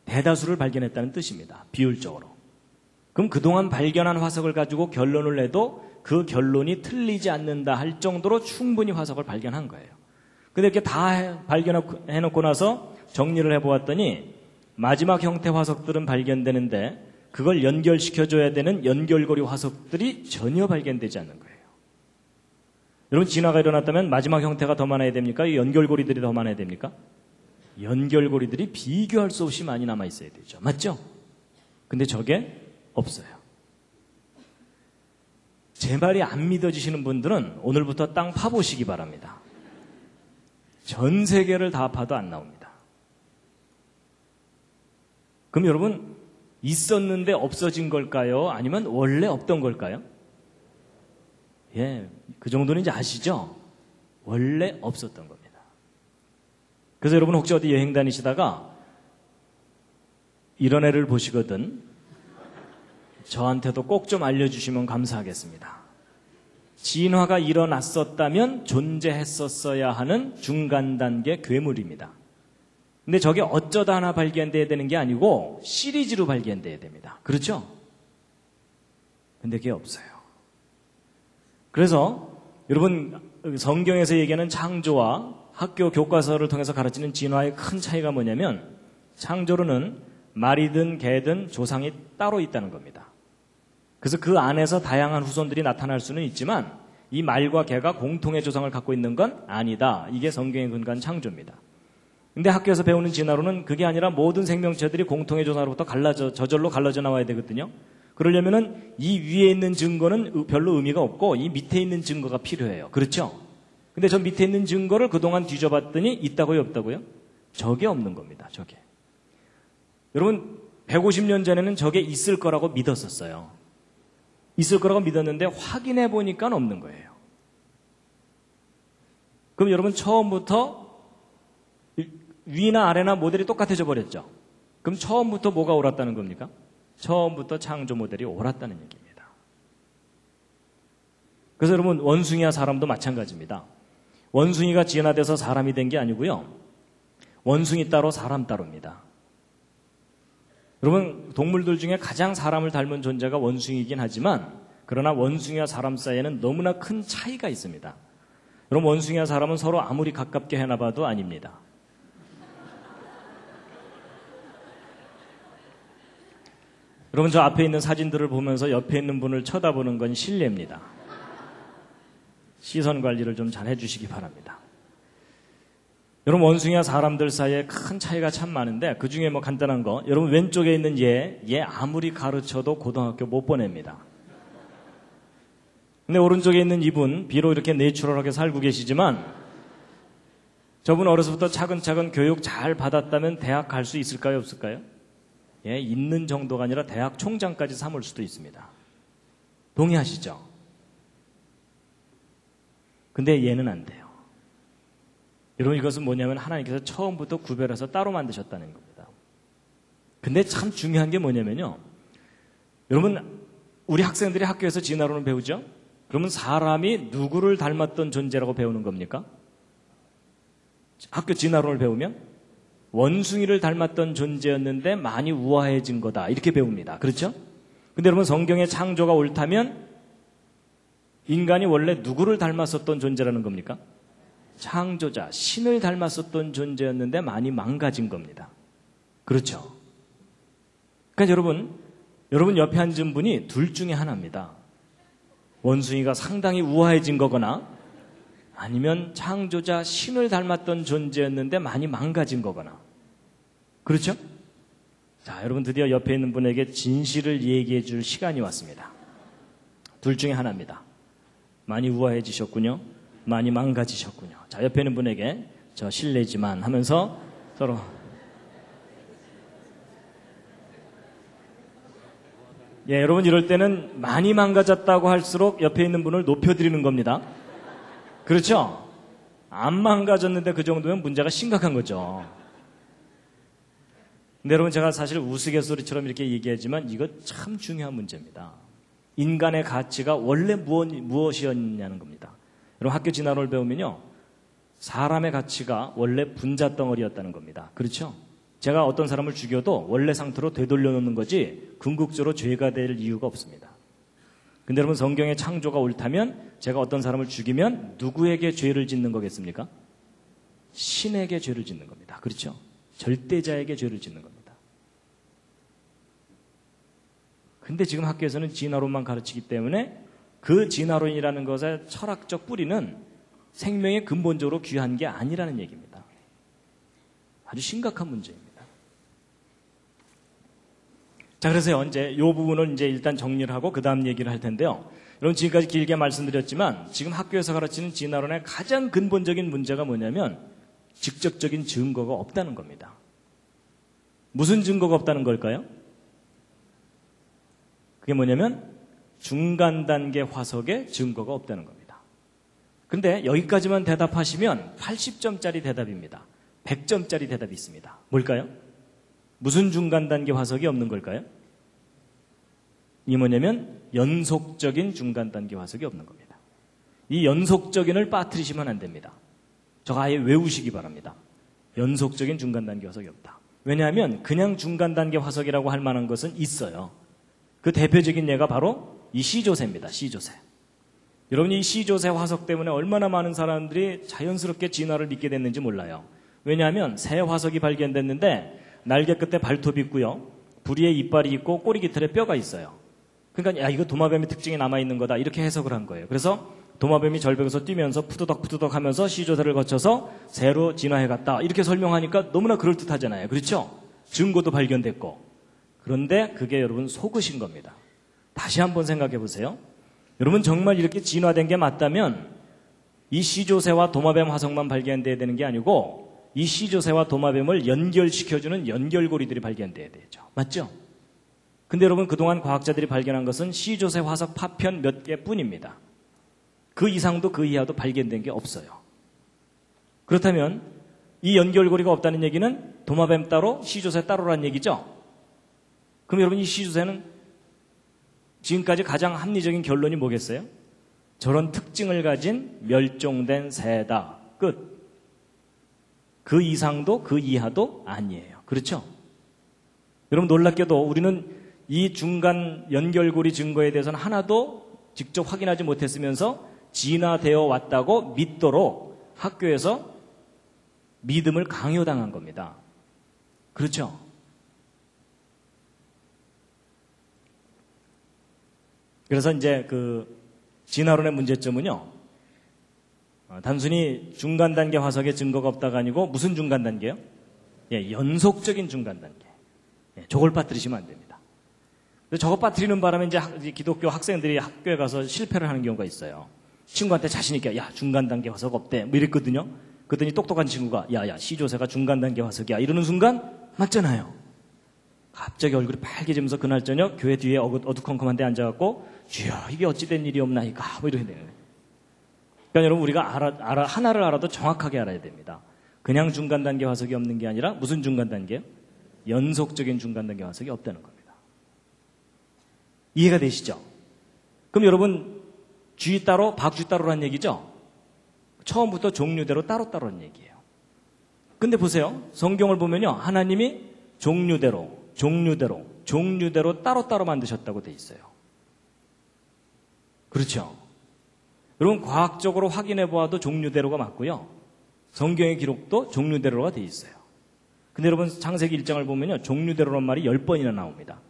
A: 대다수를 발견했다는 뜻입니다. 비율적으로. 그럼 그동안 발견한 화석을 가지고 결론을 내도 그 결론이 틀리지 않는다 할 정도로 충분히 화석을 발견한 거예요. 근데 이렇게 다 발견해놓고 나서 정리를 해보았더니 마지막 형태 화석들은 발견되는데 그걸 연결시켜줘야 되는 연결고리 화석들이 전혀 발견되지 않는 거예요. 여러분 진화가 일어났다면 마지막 형태가 더 많아야 됩니까? 연결고리들이 더 많아야 됩니까? 연결고리들이 비교할 수 없이 많이 남아있어야 되죠. 맞죠? 근데 저게 없어요. 제 말이 안 믿어지시는 분들은 오늘부터 땅 파보시기 바랍니다. 전 세계를 다 파도 안 나옵니다. 그럼 여러분 있었는데 없어진 걸까요? 아니면 원래 없던 걸까요? 예, 그 정도는 이제 아시죠? 원래 없었던 겁니다. 그래서 여러분 혹시 어디 여행 다니시다가 이런 애를 보시거든 저한테도 꼭 좀 알려주시면 감사하겠습니다. 진화가 일어났었다면 존재했었어야 하는 중간 단계 괴물입니다. 근데 저게 어쩌다 하나 발견돼야 되는 게 아니고 시리즈로 발견돼야 됩니다. 그렇죠? 근데 그게 없어요. 그래서 여러분 성경에서 얘기하는 창조와 학교 교과서를 통해서 가르치는 진화의 큰 차이가 뭐냐면 창조로는 말이든 개든 조상이 따로 있다는 겁니다. 그래서 그 안에서 다양한 후손들이 나타날 수는 있지만 이 말과 개가 공통의 조상을 갖고 있는 건 아니다. 이게 성경에 근거한 창조입니다. 근데 학교에서 배우는 진화로는 그게 아니라 모든 생명체들이 공통의 조상으로부터 저절로 갈라져 나와야 되거든요. 그러려면은 이 위에 있는 증거는 별로 의미가 없고 이 밑에 있는 증거가 필요해요. 그렇죠? 근데 저 밑에 있는 증거를 그동안 뒤져봤더니 있다고요? 없다고요? 저게 없는 겁니다. 저게. 여러분 150년 전에는 저게 있을 거라고 믿었었어요. 있을 거라고 믿었는데 확인해 보니까 없는 거예요. 그럼 여러분 처음부터 위나 아래나 모델이 똑같아져 버렸죠. 그럼 처음부터 뭐가 옳았다는 겁니까? 처음부터 창조 모델이 옳았다는 얘기입니다. 그래서 여러분 원숭이와 사람도 마찬가지입니다. 원숭이가 진화돼서 사람이 된 게 아니고요. 원숭이 따로 사람 따로입니다. 여러분 동물들 중에 가장 사람을 닮은 존재가 원숭이긴 하지만 그러나 원숭이와 사람 사이에는 너무나 큰 차이가 있습니다. 여러분 원숭이와 사람은 서로 아무리 가깝게 해놔봐도 아닙니다. 여러분 저 앞에 있는 사진들을 보면서 옆에 있는 분을 쳐다보는 건 실례입니다. 시선 관리를 좀 잘 해주시기 바랍니다. 여러분 원숭이와 사람들 사이에 큰 차이가 참 많은데 그중에 뭐 간단한 거 여러분 왼쪽에 있는 얘 아무리 가르쳐도 고등학교 못 보냅니다. 근데 오른쪽에 있는 이분 비록 이렇게 내추럴하게 살고 계시지만 저분 어려서부터 차근차근 교육 잘 받았다면 대학 갈 수 있을까요? 없을까요? 예, 있는 정도가 아니라 대학 총장까지 삼을 수도 있습니다. 동의하시죠? 근데 얘는 안 돼요. 여러분 이것은 뭐냐면 하나님께서 처음부터 구별해서 따로 만드셨다는 겁니다. 근데 참 중요한 게 뭐냐면요. 여러분 우리 학생들이 학교에서 진화론을 배우죠? 그러면 사람이 누구를 닮았던 존재라고 배우는 겁니까? 학교 진화론을 배우면 원숭이를 닮았던 존재였는데 많이 우아해진 거다 이렇게 배웁니다. 그렇죠? 근데 여러분 성경의 창조가 옳다면 인간이 원래 누구를 닮았었던 존재라는 겁니까? 창조자, 신을 닮았었던 존재였는데 많이 망가진 겁니다. 그렇죠? 그러니까 여러분 옆에 앉은 분이 둘 중에 하나입니다. 원숭이가 상당히 우아해진 거거나 아니면 창조자 신을 닮았던 존재였는데 많이 망가진 거거나. 그렇죠? 자, 여러분 드디어 옆에 있는 분에게 진실을 얘기해 줄 시간이 왔습니다. 둘 중에 하나입니다. 많이 우아해지셨군요. 많이 망가지셨군요. 자, 옆에 있는 분에게 저 실례지만 하면서 서로 예, 여러분 이럴 때는 많이 망가졌다고 할수록 옆에 있는 분을 높여드리는 겁니다. 그렇죠? 안 망가졌는데 그 정도면 문제가 심각한 거죠. 근데 여러분 제가 사실 우스갯소리처럼 이렇게 얘기하지만 이거 참 중요한 문제입니다. 인간의 가치가 원래 무엇이었냐는 겁니다. 여러분 학교 진화론을 배우면요. 사람의 가치가 원래 분자덩어리였다는 겁니다. 그렇죠? 제가 어떤 사람을 죽여도 원래 상태로 되돌려 놓는 거지 궁극적으로 죄가 될 이유가 없습니다. 근데 여러분 성경의 창조가 옳다면 제가 어떤 사람을 죽이면 누구에게 죄를 짓는 거겠습니까? 신에게 죄를 짓는 겁니다. 그렇죠? 절대자에게 죄를 짓는 겁니다. 근데 지금 학교에서는 진화론만 가르치기 때문에 그 진화론이라는 것의 철학적 뿌리는 생명에 근본적으로 귀한 게 아니라는 얘기입니다. 아주 심각한 문제입니다. 자, 그래서 이제 이 부분을 이제 일단 정리를 하고 그 다음 얘기를 할 텐데요. 여러분 지금까지 길게 말씀드렸지만 지금 학교에서 가르치는 진화론의 가장 근본적인 문제가 뭐냐면 직접적인 증거가 없다는 겁니다. 무슨 증거가 없다는 걸까요? 그게 뭐냐면 중간 단계 화석에 증거가 없다는 겁니다. 근데 여기까지만 대답하시면 80점짜리 대답입니다. 100점짜리 대답이 있습니다. 뭘까요? 무슨 중간 단계 화석이 없는 걸까요? 이 뭐냐면 연속적인 중간 단계 화석이 없는 겁니다. 이 연속적인을 빠뜨리시면 안 됩니다. 저거 아예 외우시기 바랍니다. 연속적인 중간 단계 화석이 없다. 왜냐하면 그냥 중간 단계 화석이라고 할 만한 것은 있어요. 그 대표적인 예가 바로 이 C조새입니다. C조새. 여러분이 이 C조새 화석 때문에 얼마나 많은 사람들이 자연스럽게 진화를 믿게 됐는지 몰라요. 왜냐하면 새 화석이 발견됐는데 날개 끝에 발톱이 있고요. 부리에 이빨이 있고 꼬리 깃털에 뼈가 있어요. 그러니까 야 이거 도마뱀의 특징이 남아있는 거다 이렇게 해석을 한 거예요. 그래서 도마뱀이 절벽에서 뛰면서 푸드덕 하면서 C조새를 거쳐서 새로 진화해갔다 이렇게 설명하니까 너무나 그럴듯하잖아요. 그렇죠? 증거도 발견됐고. 그런데 그게 여러분 속으신 겁니다. 다시 한번 생각해 보세요. 여러분 정말 이렇게 진화된 게 맞다면 이 C조새와 도마뱀 화석만 발견돼야 되는 게 아니고 이 C조새와 도마뱀을 연결시켜주는 연결고리들이 발견돼야 되죠. 맞죠? 근데 여러분 그동안 과학자들이 발견한 것은 C조새 화석 파편 몇 개뿐입니다. 그 이상도 그 이하도 발견된 게 없어요. 그렇다면 이 연결고리가 없다는 얘기는 도마뱀 따로 C조새 따로란 얘기죠? 그럼 여러분 이 C조새는 지금까지 가장 합리적인 결론이 뭐겠어요? 저런 특징을 가진 멸종된 새다. 끝. 그 이상도 그 이하도 아니에요. 그렇죠? 여러분 놀랍게도 우리는 이 중간 연결고리 증거에 대해서는 하나도 직접 확인하지 못했으면서 진화되어 왔다고 믿도록 학교에서 믿음을 강요당한 겁니다. 그렇죠? 그래서 이제 그 진화론의 문제점은요. 단순히 중간 단계 화석의 증거가 없다가 아니고 무슨 중간 단계요? 예, 연속적인 중간 단계. 예, 저걸 빠뜨리시면 안 됩니다. 저거 빠뜨리는 바람에 이제 기독교 학생들이 학교에 가서 실패를 하는 경우가 있어요. 친구한테 자신 있게 야 중간 단계 화석 없대 뭐 이랬거든요. 그랬더니 똑똑한 친구가 야야 C조새가 중간 단계 화석이야 이러는 순간 맞잖아요. 갑자기 얼굴이 빨개지면서 그날 저녁 교회 뒤에 어두컴컴한 데 앉아갖고 주여 이게 어찌된 일이옵나이까 뭐 이렇게 되는 거예요. 그러니까 여러분 우리가 하나를 알아도 정확하게 알아야 됩니다. 그냥 중간단계 화석이 없는 게 아니라 무슨 중간단계요? 연속적인 중간단계 화석이 없다는 겁니다. 이해가 되시죠? 그럼 여러분 쥐 따로 박쥐 따로란 얘기죠? 처음부터 종류대로 따로따로란 얘기예요. 근데 보세요. 성경을 보면요. 하나님이 종류대로 따로따로 만드셨다고 돼 있어요. 그렇죠? 여러분 과학적으로 확인해 보아도 종류대로가 맞고요. 성경의 기록도 종류대로가 돼 있어요. 근데 여러분 창세기 1장을 보면요. 종류대로란 말이 10번이나 나옵니다.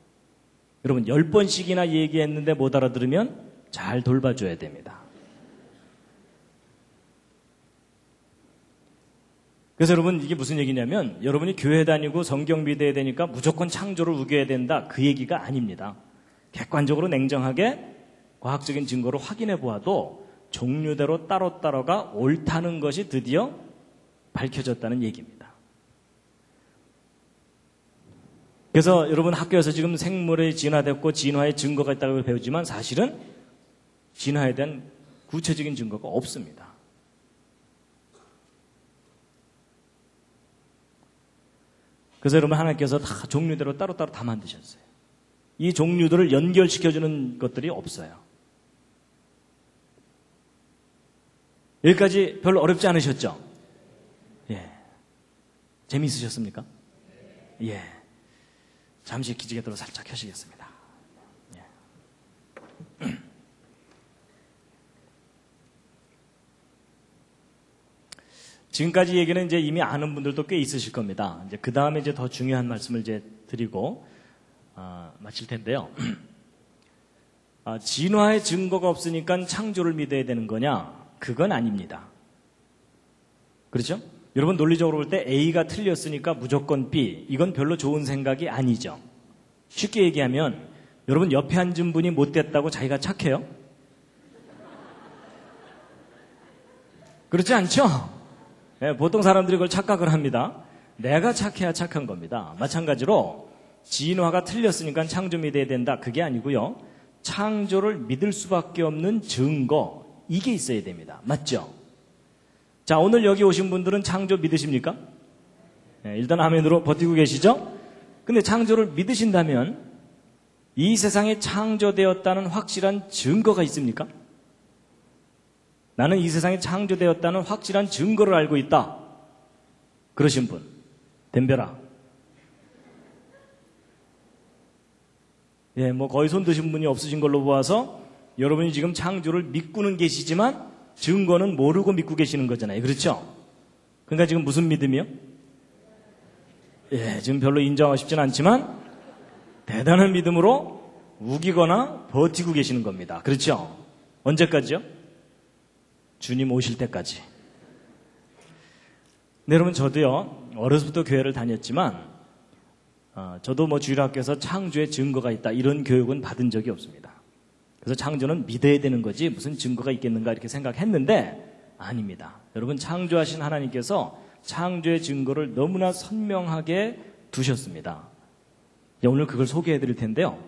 A: 여러분 10번씩이나 얘기했는데 못 알아들으면 잘 돌봐줘야 됩니다. 그래서 여러분 이게 무슨 얘기냐면 여러분이 교회 다니고 성경 믿어야 되니까 무조건 창조를 우겨야 된다 그 얘기가 아닙니다. 객관적으로 냉정하게 과학적인 증거로 확인해 보아도 종류대로 따로따로가 옳다는 것이 드디어 밝혀졌다는 얘기입니다. 그래서 여러분 학교에서 지금 생물이 진화됐고 진화의 증거가 있다고 배우지만 사실은 진화에 대한 구체적인 증거가 없습니다. 그래서 여러분 하나님께서 다 종류대로 따로따로 다 만드셨어요. 이 종류들을 연결시켜주는 것들이 없어요. 여기까지 별로 어렵지 않으셨죠? 예. 재미있으셨습니까? 예. 잠시 기지개도로 살짝 켜시겠습니다. 예. 지금까지 얘기는 이제 이미 아는 분들도 꽤 있으실 겁니다. 이제 그 다음에 이제 더 중요한 말씀을 이제 드리고 마칠 텐데요. 진화의 증거가 없으니까 창조를 믿어야 되는 거냐? 그건 아닙니다. 그렇죠? 여러분 논리적으로 볼 때 A가 틀렸으니까 무조건 B. 이건 별로 좋은 생각이 아니죠. 쉽게 얘기하면 여러분 옆에 앉은 분이 못됐다고 자기가 착해요? 그렇지 않죠? 네, 보통 사람들이 그걸 착각을 합니다. 내가 착해야 착한 겁니다. 마찬가지로 진화가 틀렸으니까 창조 믿어야 된다. 그게 아니고요. 창조를 믿을 수밖에 없는 증거 이게 있어야 됩니다. 맞죠? 자, 오늘 여기 오신 분들은 창조 믿으십니까? 네, 일단 아멘으로 버티고 계시죠? 근데 창조를 믿으신다면 이 세상에 창조되었다는 확실한 증거가 있습니까? 나는 이 세상에 창조되었다는 확실한 증거를 알고 있다. 그러신 분, 덤벼라. 예, 뭐 거의 손 드신 분이 없으신 걸로 보아서 여러분이 지금 창조를 믿고는 계시지만 증거는 모르고 믿고 계시는 거잖아요. 그렇죠? 그러니까 지금 무슨 믿음이요? 예, 지금 별로 인정하고 싶지는 않지만 대단한 믿음으로 우기거나 버티고 계시는 겁니다. 그렇죠? 언제까지요? 주님 오실 때까지. 네, 여러분 저도요 어려서부터 교회를 다녔지만 저도 뭐 주일학교에서 창조의 증거가 있다 이런 교육은 받은 적이 없습니다. 그래서 창조는 믿어야 되는 거지 무슨 증거가 있겠는가 이렇게 생각했는데 아닙니다. 여러분 창조하신 하나님께서 창조의 증거를 너무나 선명하게 두셨습니다. 오늘 그걸 소개해 드릴 텐데요.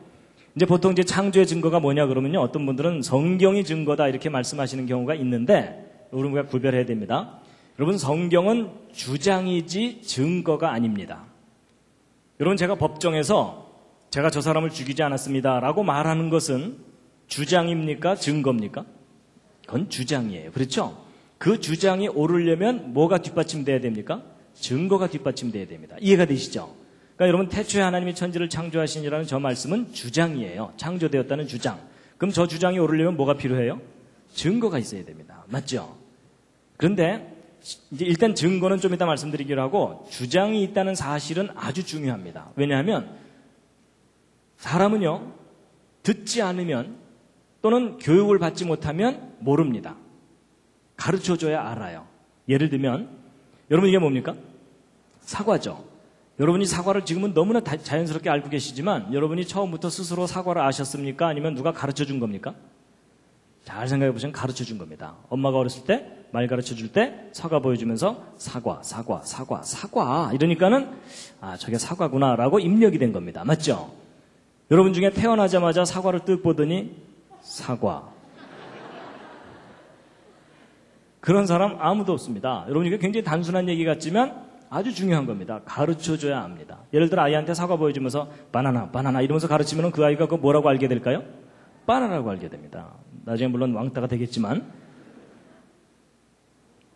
A: 이제 보통 이제 창조의 증거가 뭐냐 그러면요. 어떤 분들은 성경이 증거다 이렇게 말씀하시는 경우가 있는데 우리가 구별해야 됩니다. 여러분 성경은 주장이지 증거가 아닙니다. 여러분 제가 법정에서 제가 저 사람을 죽이지 않았습니다 라고 말하는 것은 주장입니까? 증거입니까? 그건 주장이에요. 그렇죠? 그 주장이 오르려면 뭐가 뒷받침돼야 됩니까? 증거가 뒷받침돼야 됩니다. 이해가 되시죠? 그러니까 여러분 태초에 하나님이 천지를 창조하시니라는 저 말씀은 주장이에요. 창조되었다는 주장. 그럼 저 주장이 오르려면 뭐가 필요해요? 증거가 있어야 됩니다. 맞죠? 그런데 이제 일단 증거는 좀 이따 말씀드리기로 하고 주장이 있다는 사실은 아주 중요합니다. 왜냐하면 사람은요 듣지 않으면 또는 교육을 받지 못하면 모릅니다. 가르쳐줘야 알아요. 예를 들면 여러분 이게 뭡니까? 사과죠. 여러분이 사과를 지금은 너무나 자연스럽게 알고 계시지만 여러분이 처음부터 스스로 사과를 아셨습니까? 아니면 누가 가르쳐준 겁니까? 잘 생각해 보시면 가르쳐준 겁니다. 엄마가 어렸을 때 말 가르쳐줄 때 사과 보여주면서 사과 이러니까는 아 저게 사과구나 라고 입력이 된 겁니다. 맞죠? 여러분 중에 태어나자마자 사과를 뜩 보더니 사과 그런 사람 아무도 없습니다. 여러분, 이게 굉장히 단순한 얘기 같지만 아주 중요한 겁니다. 가르쳐줘야 합니다. 예를 들어 아이한테 사과 보여주면서 바나나, 바나나 이러면서 가르치면 그 아이가 그거 뭐라고 알게 될까요? 바나나라고 알게 됩니다. 나중에 물론 왕따가 되겠지만,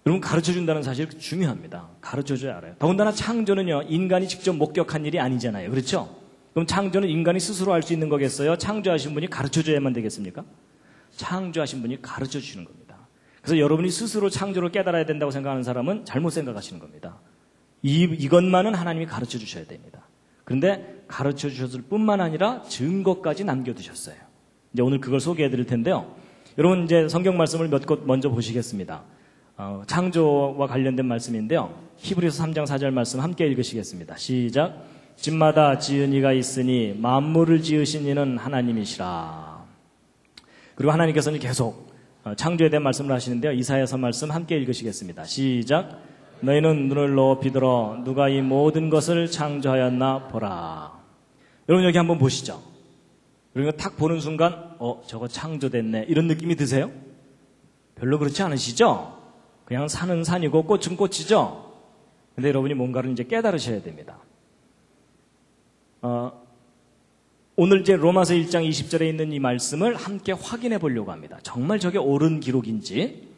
A: 여러분, 가르쳐준다는 사실 중요합니다. 가르쳐줘야 알아요. 더군다나 창조는요, 인간이 직접 목격한 일이 아니잖아요. 그렇죠? 그럼 창조는 인간이 스스로 할 수 있는 거겠어요? 창조하신 분이 가르쳐줘야만 되겠습니까? 창조하신 분이 가르쳐주시는 겁니다. 그래서 여러분이 스스로 창조를 깨달아야 된다고 생각하는 사람은 잘못 생각하시는 겁니다. 이것만은 하나님이 가르쳐 주셔야 됩니다. 그런데 가르쳐 주셨을 뿐만 아니라 증거까지 남겨두셨어요. 이제 오늘 그걸 소개해 드릴 텐데요. 여러분, 이제 성경 말씀을 몇 곳 먼저 보시겠습니다. 창조와 관련된 말씀인데요. 히브리서 3장 4절 말씀 함께 읽으시겠습니다. 시작. 집마다 지은 이가 있으니 만물을 지으신 이는 하나님이시라. 그리고 하나님께서는 계속 창조에 대한 말씀을 하시는데요. 이사야서 말씀 함께 읽으시겠습니다. 시작. 너희는 눈을 높이 들어 누가 이 모든 것을 창조하였나 보라. 여러분, 여기 한번 보시죠. 그러니까 탁 보는 순간 저거 창조됐네 이런 느낌이 드세요? 별로 그렇지 않으시죠? 그냥 산은 산이고 꽃은 꽃이죠? 근데 여러분이 뭔가를 이제 깨달으셔야 됩니다. 오늘 이제 로마서 1장 20절에 있는 이 말씀을 함께 확인해 보려고 합니다. 정말 저게 옳은 기록인지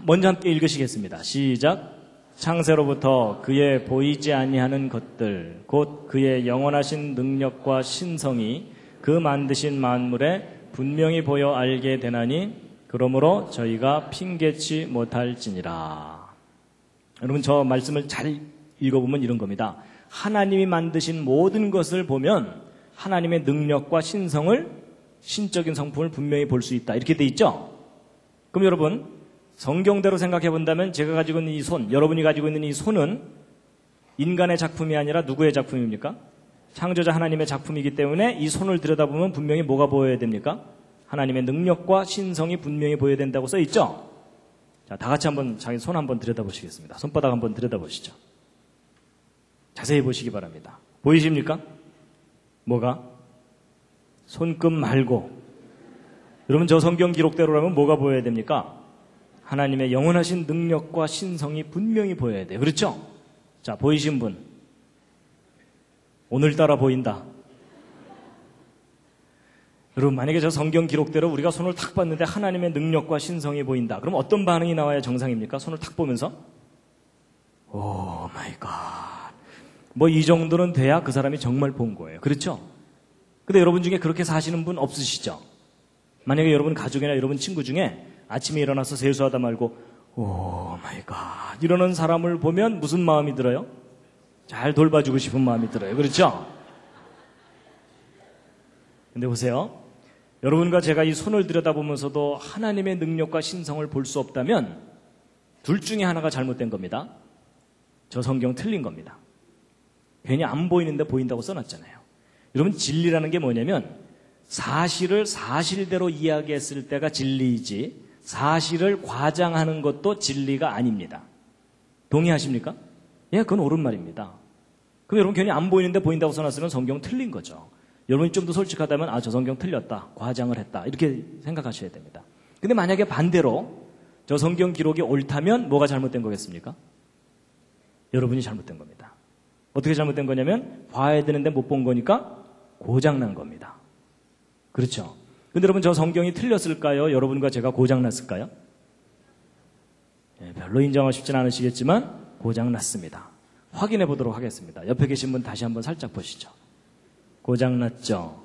A: 먼저 함께 읽으시겠습니다. 시작. 창세로부터 그의 보이지 아니하는 것들 곧 그의 영원하신 능력과 신성이 그 만드신 만물에 분명히 보여 알게 되나니 그러므로 저희가 핑계치 못할지니라. 여러분, 저 말씀을 잘 읽어보면 이런 겁니다. 하나님이 만드신 모든 것을 보면 하나님의 능력과 신성을, 신적인 성품을 분명히 볼 수 있다. 이렇게 돼 있죠? 그럼 여러분, 성경대로 생각해 본다면 제가 가지고 있는 이 손, 여러분이 가지고 있는 이 손은 인간의 작품이 아니라 누구의 작품입니까? 창조자 하나님의 작품이기 때문에 이 손을 들여다보면 분명히 뭐가 보여야 됩니까? 하나님의 능력과 신성이 분명히 보여야 된다고 써 있죠? 자, 다 같이 한번 자기 손 한번 들여다보시겠습니다. 손바닥 한번 들여다보시죠. 자세히 보시기 바랍니다. 보이십니까? 뭐가? 손끝 말고. 여러분, 저 성경 기록대로라면 뭐가 보여야 됩니까? 하나님의 영원하신 능력과 신성이 분명히 보여야 돼요. 그렇죠? 자, 보이신 분. 오늘따라 보인다. 여러분, 만약에 저 성경 기록대로 우리가 손을 탁 봤는데 하나님의 능력과 신성이 보인다. 그럼 어떤 반응이 나와야 정상입니까? 손을 탁 보면서? 오 마이 갓. 뭐 이 정도는 돼야 그 사람이 정말 본 거예요. 그렇죠? 근데 여러분 중에 그렇게 사시는 분 없으시죠? 만약에 여러분 가족이나 여러분 친구 중에 아침에 일어나서 세수하다 말고 오 마이 갓 이러는 사람을 보면 무슨 마음이 들어요? 잘 돌봐주고 싶은 마음이 들어요. 그렇죠? 근데 보세요. 여러분과 제가 이 손을 들여다보면서도 하나님의 능력과 신성을 볼 수 없다면 둘 중에 하나가 잘못된 겁니다. 저 성경 틀린 겁니다. 괜히 안 보이는데 보인다고 써놨잖아요. 여러분, 진리라는 게 뭐냐면 사실을 사실대로 이야기했을 때가 진리이지 사실을 과장하는 것도 진리가 아닙니다. 동의하십니까? 예, 그건 옳은 말입니다. 그럼 여러분 괜히 안 보이는데 보인다고 써놨으면 성경 틀린 거죠. 여러분이 좀 더 솔직하다면 저 성경 틀렸다, 과장을 했다 이렇게 생각하셔야 됩니다. 근데 만약에 반대로 저 성경 기록이 옳다면 뭐가 잘못된 거겠습니까? 여러분이 잘못된 겁니다. 어떻게 잘못된 거냐면 봐야 되는데 못 본 거니까 고장난 겁니다. 그렇죠? 근데 여러분, 저 성경이 틀렸을까요? 여러분과 제가 고장났을까요? 네, 별로 인정하고 싶지는 않으시겠지만 고장났습니다. 확인해 보도록 하겠습니다. 옆에 계신 분 다시 한번 살짝 보시죠. 고장났죠?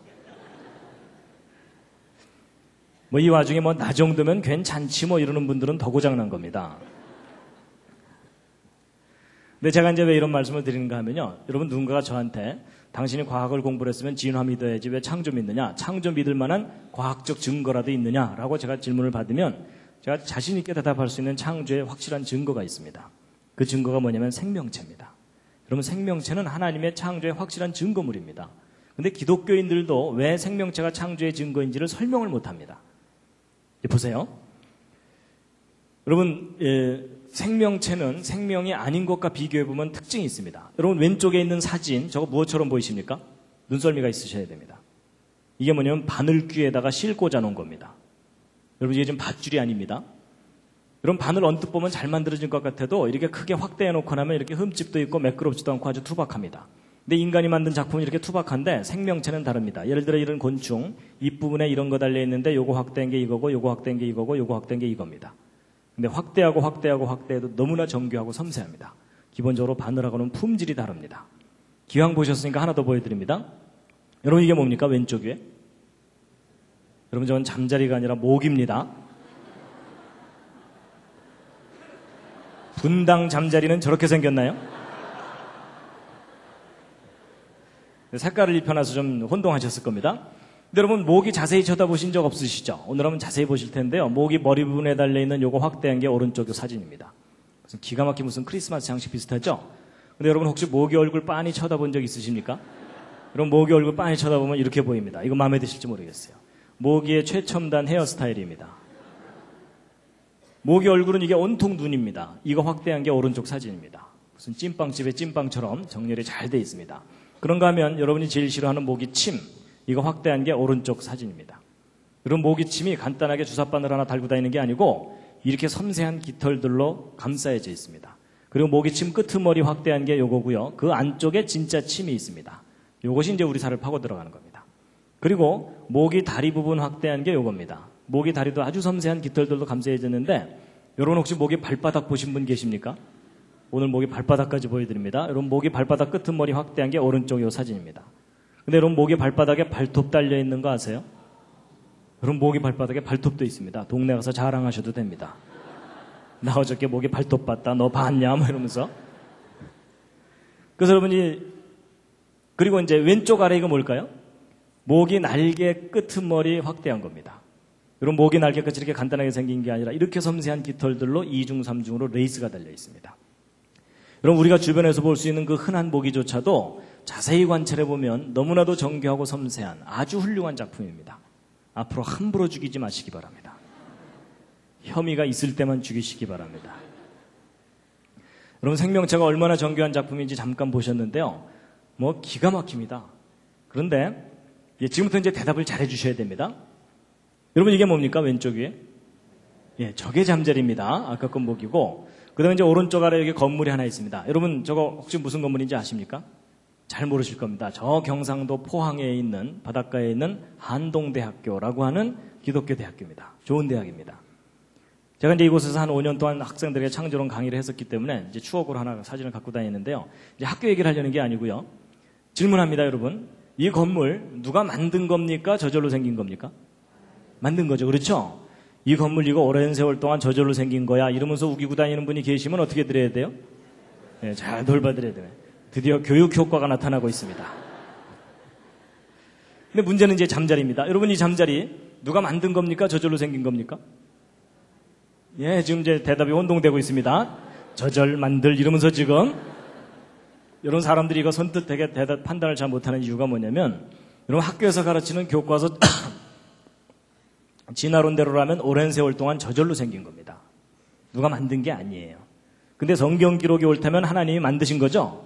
A: 뭐 이 와중에 뭐 나 정도면 괜찮지 뭐 이러는 분들은 더 고장난 겁니다. 근데 제가 이제 왜 이런 말씀을 드리는가 하면요. 여러분, 누군가가 저한테 당신이 과학을 공부를 했으면 진화 믿어야지 왜 창조 믿느냐? 창조 믿을 만한 과학적 증거라도 있느냐라고 제가 질문을 받으면 제가 자신 있게 대답할 수 있는 창조의 확실한 증거가 있습니다. 그 증거가 뭐냐면 생명체입니다. 여러분, 생명체는 하나님의 창조의 확실한 증거물입니다. 근데 기독교인들도 왜 생명체가 창조의 증거인지를 설명을 못합니다. 보세요. 여러분, 생명체는 생명이 아닌 것과 비교해보면 특징이 있습니다. 여러분, 왼쪽에 있는 사진, 저거 무엇처럼 보이십니까? 눈썰미가 있으셔야 됩니다. 이게 뭐냐면 바늘귀에다가 실 꽂아 놓은 겁니다. 여러분, 이게 지금 밧줄이 아닙니다. 이런 바늘 언뜻 보면 잘 만들어진 것 같아도 이렇게 크게 확대해 놓고 나면 이렇게 흠집도 있고 매끄럽지도 않고 아주 투박합니다. 근데 인간이 만든 작품은 이렇게 투박한데 생명체는 다릅니다. 예를 들어 이런 곤충, 잎부분에 이런 거 달려있는데 요거 확대한 게 이거고 요거 확대한 게 이거고 요거 확대한 게 이겁니다. 근데 확대해도 너무나 정교하고 섬세합니다. 기본적으로 바늘하고는 품질이 다릅니다. 기왕 보셨으니까 하나 더 보여드립니다. 여러분 이게 뭡니까? 왼쪽 위에? 여러분 저건 잠자리가 아니라 모기입니다. 분당 잠자리는 저렇게 생겼나요? 색깔을 입혀놔서 좀 혼동하셨을 겁니다. 근데 여러분 모기 자세히 쳐다보신 적 없으시죠? 오늘 한번 자세히 보실 텐데요. 모기 머리 부분에 달려있는 요거 확대한 게 오른쪽 사진입니다. 무슨 기가 막힌 무슨 크리스마스 장식 비슷하죠? 근데 여러분 혹시 모기 얼굴 빤히 쳐다본 적 있으십니까? 여러분 모기 얼굴 빤히 쳐다보면 이렇게 보입니다. 이거 마음에 드실지 모르겠어요. 모기의 최첨단 헤어스타일입니다. 모기 얼굴은 이게 온통 눈입니다. 이거 확대한 게 오른쪽 사진입니다. 무슨 찐빵집의 찐빵처럼 정렬이 잘 돼 있습니다. 그런가 하면 여러분이 제일 싫어하는 모기침, 이거 확대한 게 오른쪽 사진입니다. 이런 모기침이 간단하게 주사바늘 하나 달고 다니는 게 아니고 이렇게 섬세한 깃털들로 감싸여져 있습니다. 그리고 모기침 끄트머리 확대한 게 요거고요. 그 안쪽에 진짜 침이 있습니다. 요것이 이제 우리 살을 파고 들어가는 겁니다. 그리고 모기 다리 부분 확대한 게 요겁니다. 모기 다리도 아주 섬세한 깃털들로 감싸여졌는데 여러분 혹시 모기 발바닥 보신 분 계십니까? 오늘 모기 발바닥까지 보여드립니다. 여러분 모기 발바닥 끄트머리 확대한 게 오른쪽 요 사진입니다. 근데 여러분 모기 발바닥에 발톱 달려있는 거 아세요? 여러분 모기 발바닥에 발톱도 있습니다. 동네 가서 자랑하셔도 됩니다. 나 어저께 모기 발톱 봤다. 너 봤냐? 뭐 이러면서. 그래서 여러분이 그리고 이제 왼쪽 아래 이거 뭘까요? 모기 날개 끄트머리 확대한 겁니다. 여러분 모기 날개 끝이 이렇게 간단하게 생긴 게 아니라 이렇게 섬세한 깃털들로 2중, 3중으로 레이스가 달려 있습니다. 여러분 우리가 주변에서 볼 수 있는 그 흔한 모기조차도 자세히 관찰해 보면 너무나도 정교하고 섬세한 아주 훌륭한 작품입니다. 앞으로 함부로 죽이지 마시기 바랍니다. 혐의가 있을 때만 죽이시기 바랍니다. 여러분 생명체가 얼마나 정교한 작품인지 잠깐 보셨는데요. 뭐 기가 막힙니다. 그런데 지금부터 이제 대답을 잘해 주셔야 됩니다. 여러분 이게 뭡니까? 왼쪽 위에? 예, 저게 잠자리입니다. 아까 건 모기고 그 다음에 이제 오른쪽 아래 여기 건물이 하나 있습니다. 여러분 저거 혹시 무슨 건물인지 아십니까? 잘 모르실 겁니다. 저 경상도 포항에 있는 바닷가에 있는 한동대학교라고 하는 기독교 대학교입니다. 좋은 대학입니다. 제가 이제 이곳에서 한 5년 동안 학생들에게 창조론 강의를 했었기 때문에 이제 추억으로 하나 사진을 갖고 다니는데요. 이제 학교 얘기를 하려는 게 아니고요. 질문합니다, 여러분. 이 건물 누가 만든 겁니까? 저절로 생긴 겁니까? 만든 거죠. 그렇죠? 이 건물 이거 오랜 세월 동안 저절로 생긴 거야 이러면서 우기고 다니는 분이 계시면 어떻게 드려야 돼요? 네, 잘 돌봐드려야 돼요. 드디어 교육 효과가 나타나고 있습니다. 근데 문제는 이제 잠자리입니다. 여러분 이 잠자리 누가 만든 겁니까? 저절로 생긴 겁니까? 예, 지금 이제 대답이 혼동되고 있습니다. 저절 만들 이러면서 지금 이런 사람들이 이거 선뜻하게 대답 판단을 잘 못하는 이유가 뭐냐면 여러분 학교에서 가르치는 교과서 진화론대로라면 오랜 세월 동안 저절로 생긴 겁니다. 누가 만든 게 아니에요. 근데 성경 기록이 옳다면 하나님이 만드신 거죠?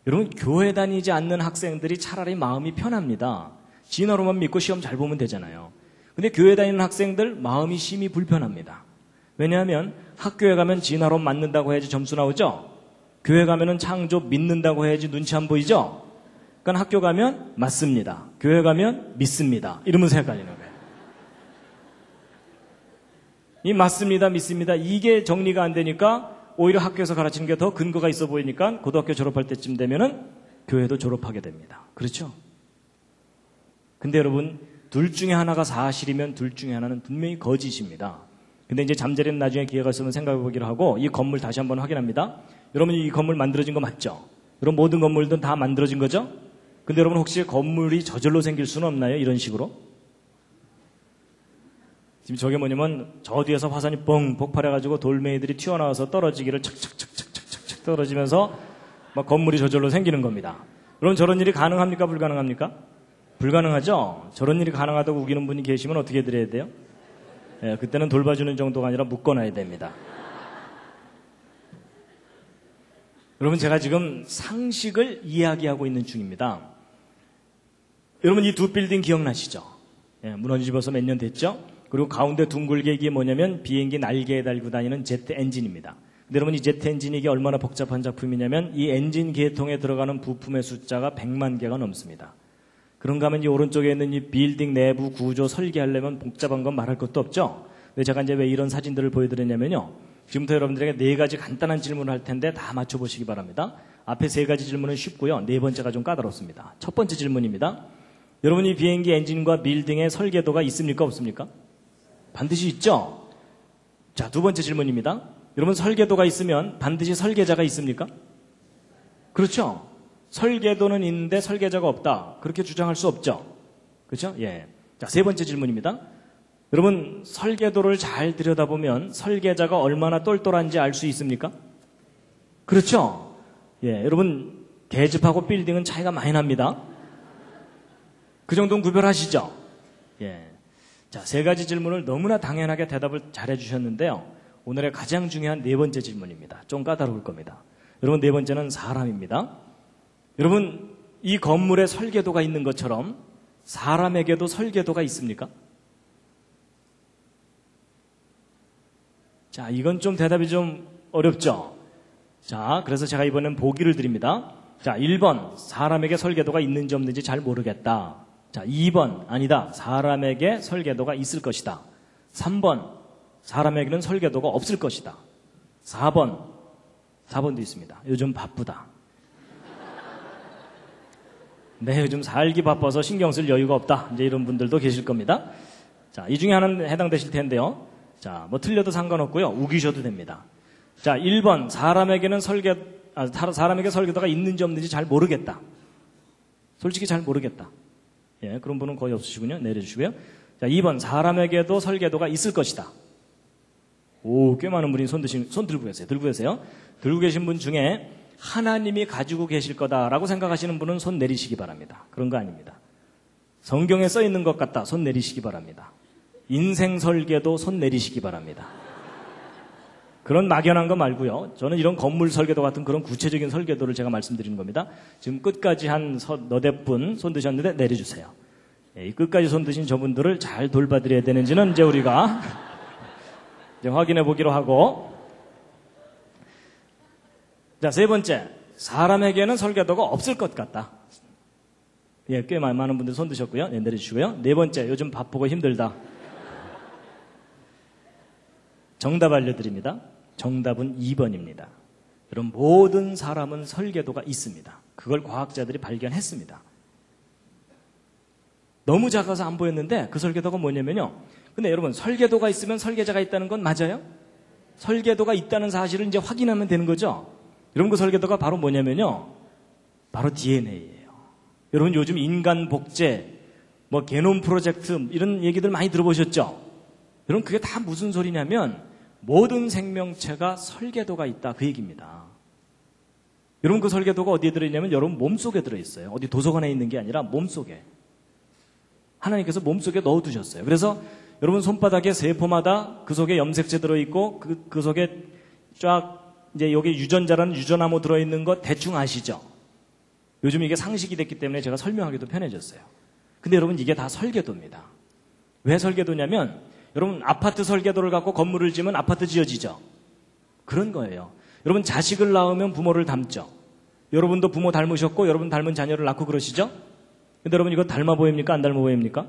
A: 여러분 교회 다니지 않는 학생들이 차라리 마음이 편합니다. 진화론만 믿고 시험 잘 보면 되잖아요. 근데 교회 다니는 학생들 마음이 심히 불편합니다. 왜냐하면 학교에 가면 진화론 맞는다고 해야지 점수 나오죠? 교회 가면은 창조 믿는다고 해야지 눈치 안 보이죠? 그러니까 학교 가면 맞습니다. 교회 가면 믿습니다. 이러면서 헷갈리는 거예요. 이 맞습니다, 믿습니다. 이게 정리가 안 되니까 오히려 학교에서 가르치는 게 더 근거가 있어 보이니까 고등학교 졸업할 때쯤 되면은 교회도 졸업하게 됩니다. 그렇죠? 근데 여러분, 둘 중에 하나가 사실이면 둘 중에 하나는 분명히 거짓입니다. 근데 이제 잠자리는 나중에 기회가 있으면 생각해 보기로 하고 이 건물 다시 한번 확인합니다. 여러분 이 건물 만들어진 거 맞죠? 여러분 모든 건물들은 다 만들어진 거죠? 근데 여러분 혹시 건물이 저절로 생길 수는 없나요? 이런 식으로? 지금 저게 뭐냐면 저 뒤에서 화산이 뻥 폭발해가지고 돌멩이들이 튀어나와서 떨어지기를 착착착착착착 떨어지면서 막 건물이 저절로 생기는 겁니다. 여러분 저런 일이 가능합니까? 불가능합니까? 불가능하죠? 저런 일이 가능하다고 우기는 분이 계시면 어떻게 드려야 돼요? 예, 그때는 돌봐주는 정도가 아니라 묶어놔야 됩니다. 여러분 제가 지금 상식을 이야기하고 있는 중입니다. 여러분 이 두 빌딩 기억나시죠? 예, 무너지면서 몇 년 됐죠? 그리고 가운데 둥글게 이게 뭐냐면 비행기 날개에 달고 다니는 제트 엔진입니다. 근데 여러분 이 제트 엔진이 이게 얼마나 복잡한 작품이냐면 이 엔진 계통에 들어가는 부품의 숫자가 100만 개가 넘습니다. 그런가 하면 이 오른쪽에 있는 이 빌딩 내부 구조 설계하려면 복잡한 건 말할 것도 없죠. 근데 제가 이제 왜 이런 사진들을 보여드렸냐면요. 지금부터 여러분들에게 4가지 간단한 질문을 할 텐데 다 맞춰보시기 바랍니다. 앞에 3가지 질문은 쉽고요. 4번째가 좀 까다롭습니다. 첫 번째 질문입니다. 여러분 이 비행기 엔진과 빌딩의 설계도가 있습니까? 없습니까? 반드시 있죠? 자, 2번째 질문입니다. 여러분 설계도가 있으면 반드시 설계자가 있습니까? 그렇죠? 설계도는 있는데 설계자가 없다. 그렇게 주장할 수 없죠? 그렇죠? 예. 자, 3번째 질문입니다. 여러분 설계도를 잘 들여다보면 설계자가 얼마나 똘똘한지 알 수 있습니까? 그렇죠? 예. 여러분 계집하고 빌딩은 차이가 많이 납니다. 그 정도는 구별하시죠? 예. 자, 3가지 질문을 너무나 당연하게 대답을 잘 해주셨는데요. 오늘의 가장 중요한 4번째 질문입니다. 좀 까다로울 겁니다. 여러분 4번째는 사람입니다. 여러분 이 건물에 설계도가 있는 것처럼 사람에게도 설계도가 있습니까? 자, 이건 좀 대답이 좀 어렵죠? 자, 그래서 제가 이번엔 보기를 드립니다. 자, 1번 사람에게 설계도가 있는지 없는지 잘 모르겠다. 자, 2번 아니다. 사람에게 설계도가 있을 것이다. 3번 사람에게는 설계도가 없을 것이다. 4번도 있습니다. 요즘 바쁘다. 네, 요즘 살기 바빠서 신경 쓸 여유가 없다. 이제 이런 분들도 계실 겁니다. 자, 이 중에 하나는 해당되실 텐데요. 자, 뭐 틀려도 상관없고요. 우기셔도 됩니다. 자, 1번 사람에게 설계도가 있는지 없는지 잘 모르겠다. 솔직히 잘 모르겠다. 예, 그런 분은 거의 없으시군요. 내려주시고요. 자, 2번 사람에게도 설계도가 있을 것이다. 오, 꽤 많은 분이 손 들고 계세요. 들고 계세요. 들고 계신 분 중에 하나님이 가지고 계실 거다라고 생각하시는 분은 손 내리시기 바랍니다. 그런 거 아닙니다. 성경에 써 있는 것 같다. 손 내리시기 바랍니다. 인생 설계도 손 내리시기 바랍니다. 그런 막연한 거 말고요. 저는 이런 건물 설계도 같은 그런 구체적인 설계도를 제가 말씀드리는 겁니다. 지금 끝까지 한 너댓 분 손 드셨는데 내려주세요. 이 끝까지 손 드신 저분들을 잘 돌봐드려야 되는지는 이제 우리가 이제 확인해 보기로 하고. 자, 3번째. 사람에게는 설계도가 없을 것 같다. 예, 꽤 많은 분들 손 드셨고요. 네, 내려주시고요. 4번째. 요즘 바쁘고 힘들다. 정답 알려드립니다. 정답은 2번입니다. 여러분, 모든 사람은 설계도가 있습니다. 그걸 과학자들이 발견했습니다. 너무 작아서 안 보였는데 그 설계도가 뭐냐면요. 근데 여러분, 설계도가 있으면 설계자가 있다는 건 맞아요? 설계도가 있다는 사실을 이제 확인하면 되는 거죠. 여러분, 그 설계도가 바로 뭐냐면요. 바로 DNA예요. 여러분, 요즘 인간 복제, 뭐 게놈 프로젝트 이런 얘기들 많이 들어보셨죠? 여러분, 그게 다 무슨 소리냐면 모든 생명체가 설계도가 있다, 그 얘기입니다. 여러분, 그 설계도가 어디에 들어있냐면 여러분 몸속에 들어있어요. 어디 도서관에 있는 게 아니라 몸속에. 하나님께서 몸속에 넣어두셨어요. 그래서 여러분 손바닥에 세포마다 그 속에 염색체 들어있고 그 속에 쫙 이제 여기 유전자라는 유전암호 들어있는 거 대충 아시죠? 요즘 이게 상식이 됐기 때문에 제가 설명하기도 편해졌어요. 근데 여러분 이게 다 설계도입니다. 왜 설계도냐면 여러분 아파트 설계도를 갖고 건물을 지으면 아파트 지어지죠? 그런 거예요. 여러분 자식을 낳으면 부모를 닮죠? 여러분도 부모 닮으셨고 여러분 닮은 자녀를 낳고 그러시죠? 근데 여러분 이거 닮아 보입니까? 안 닮아 보입니까?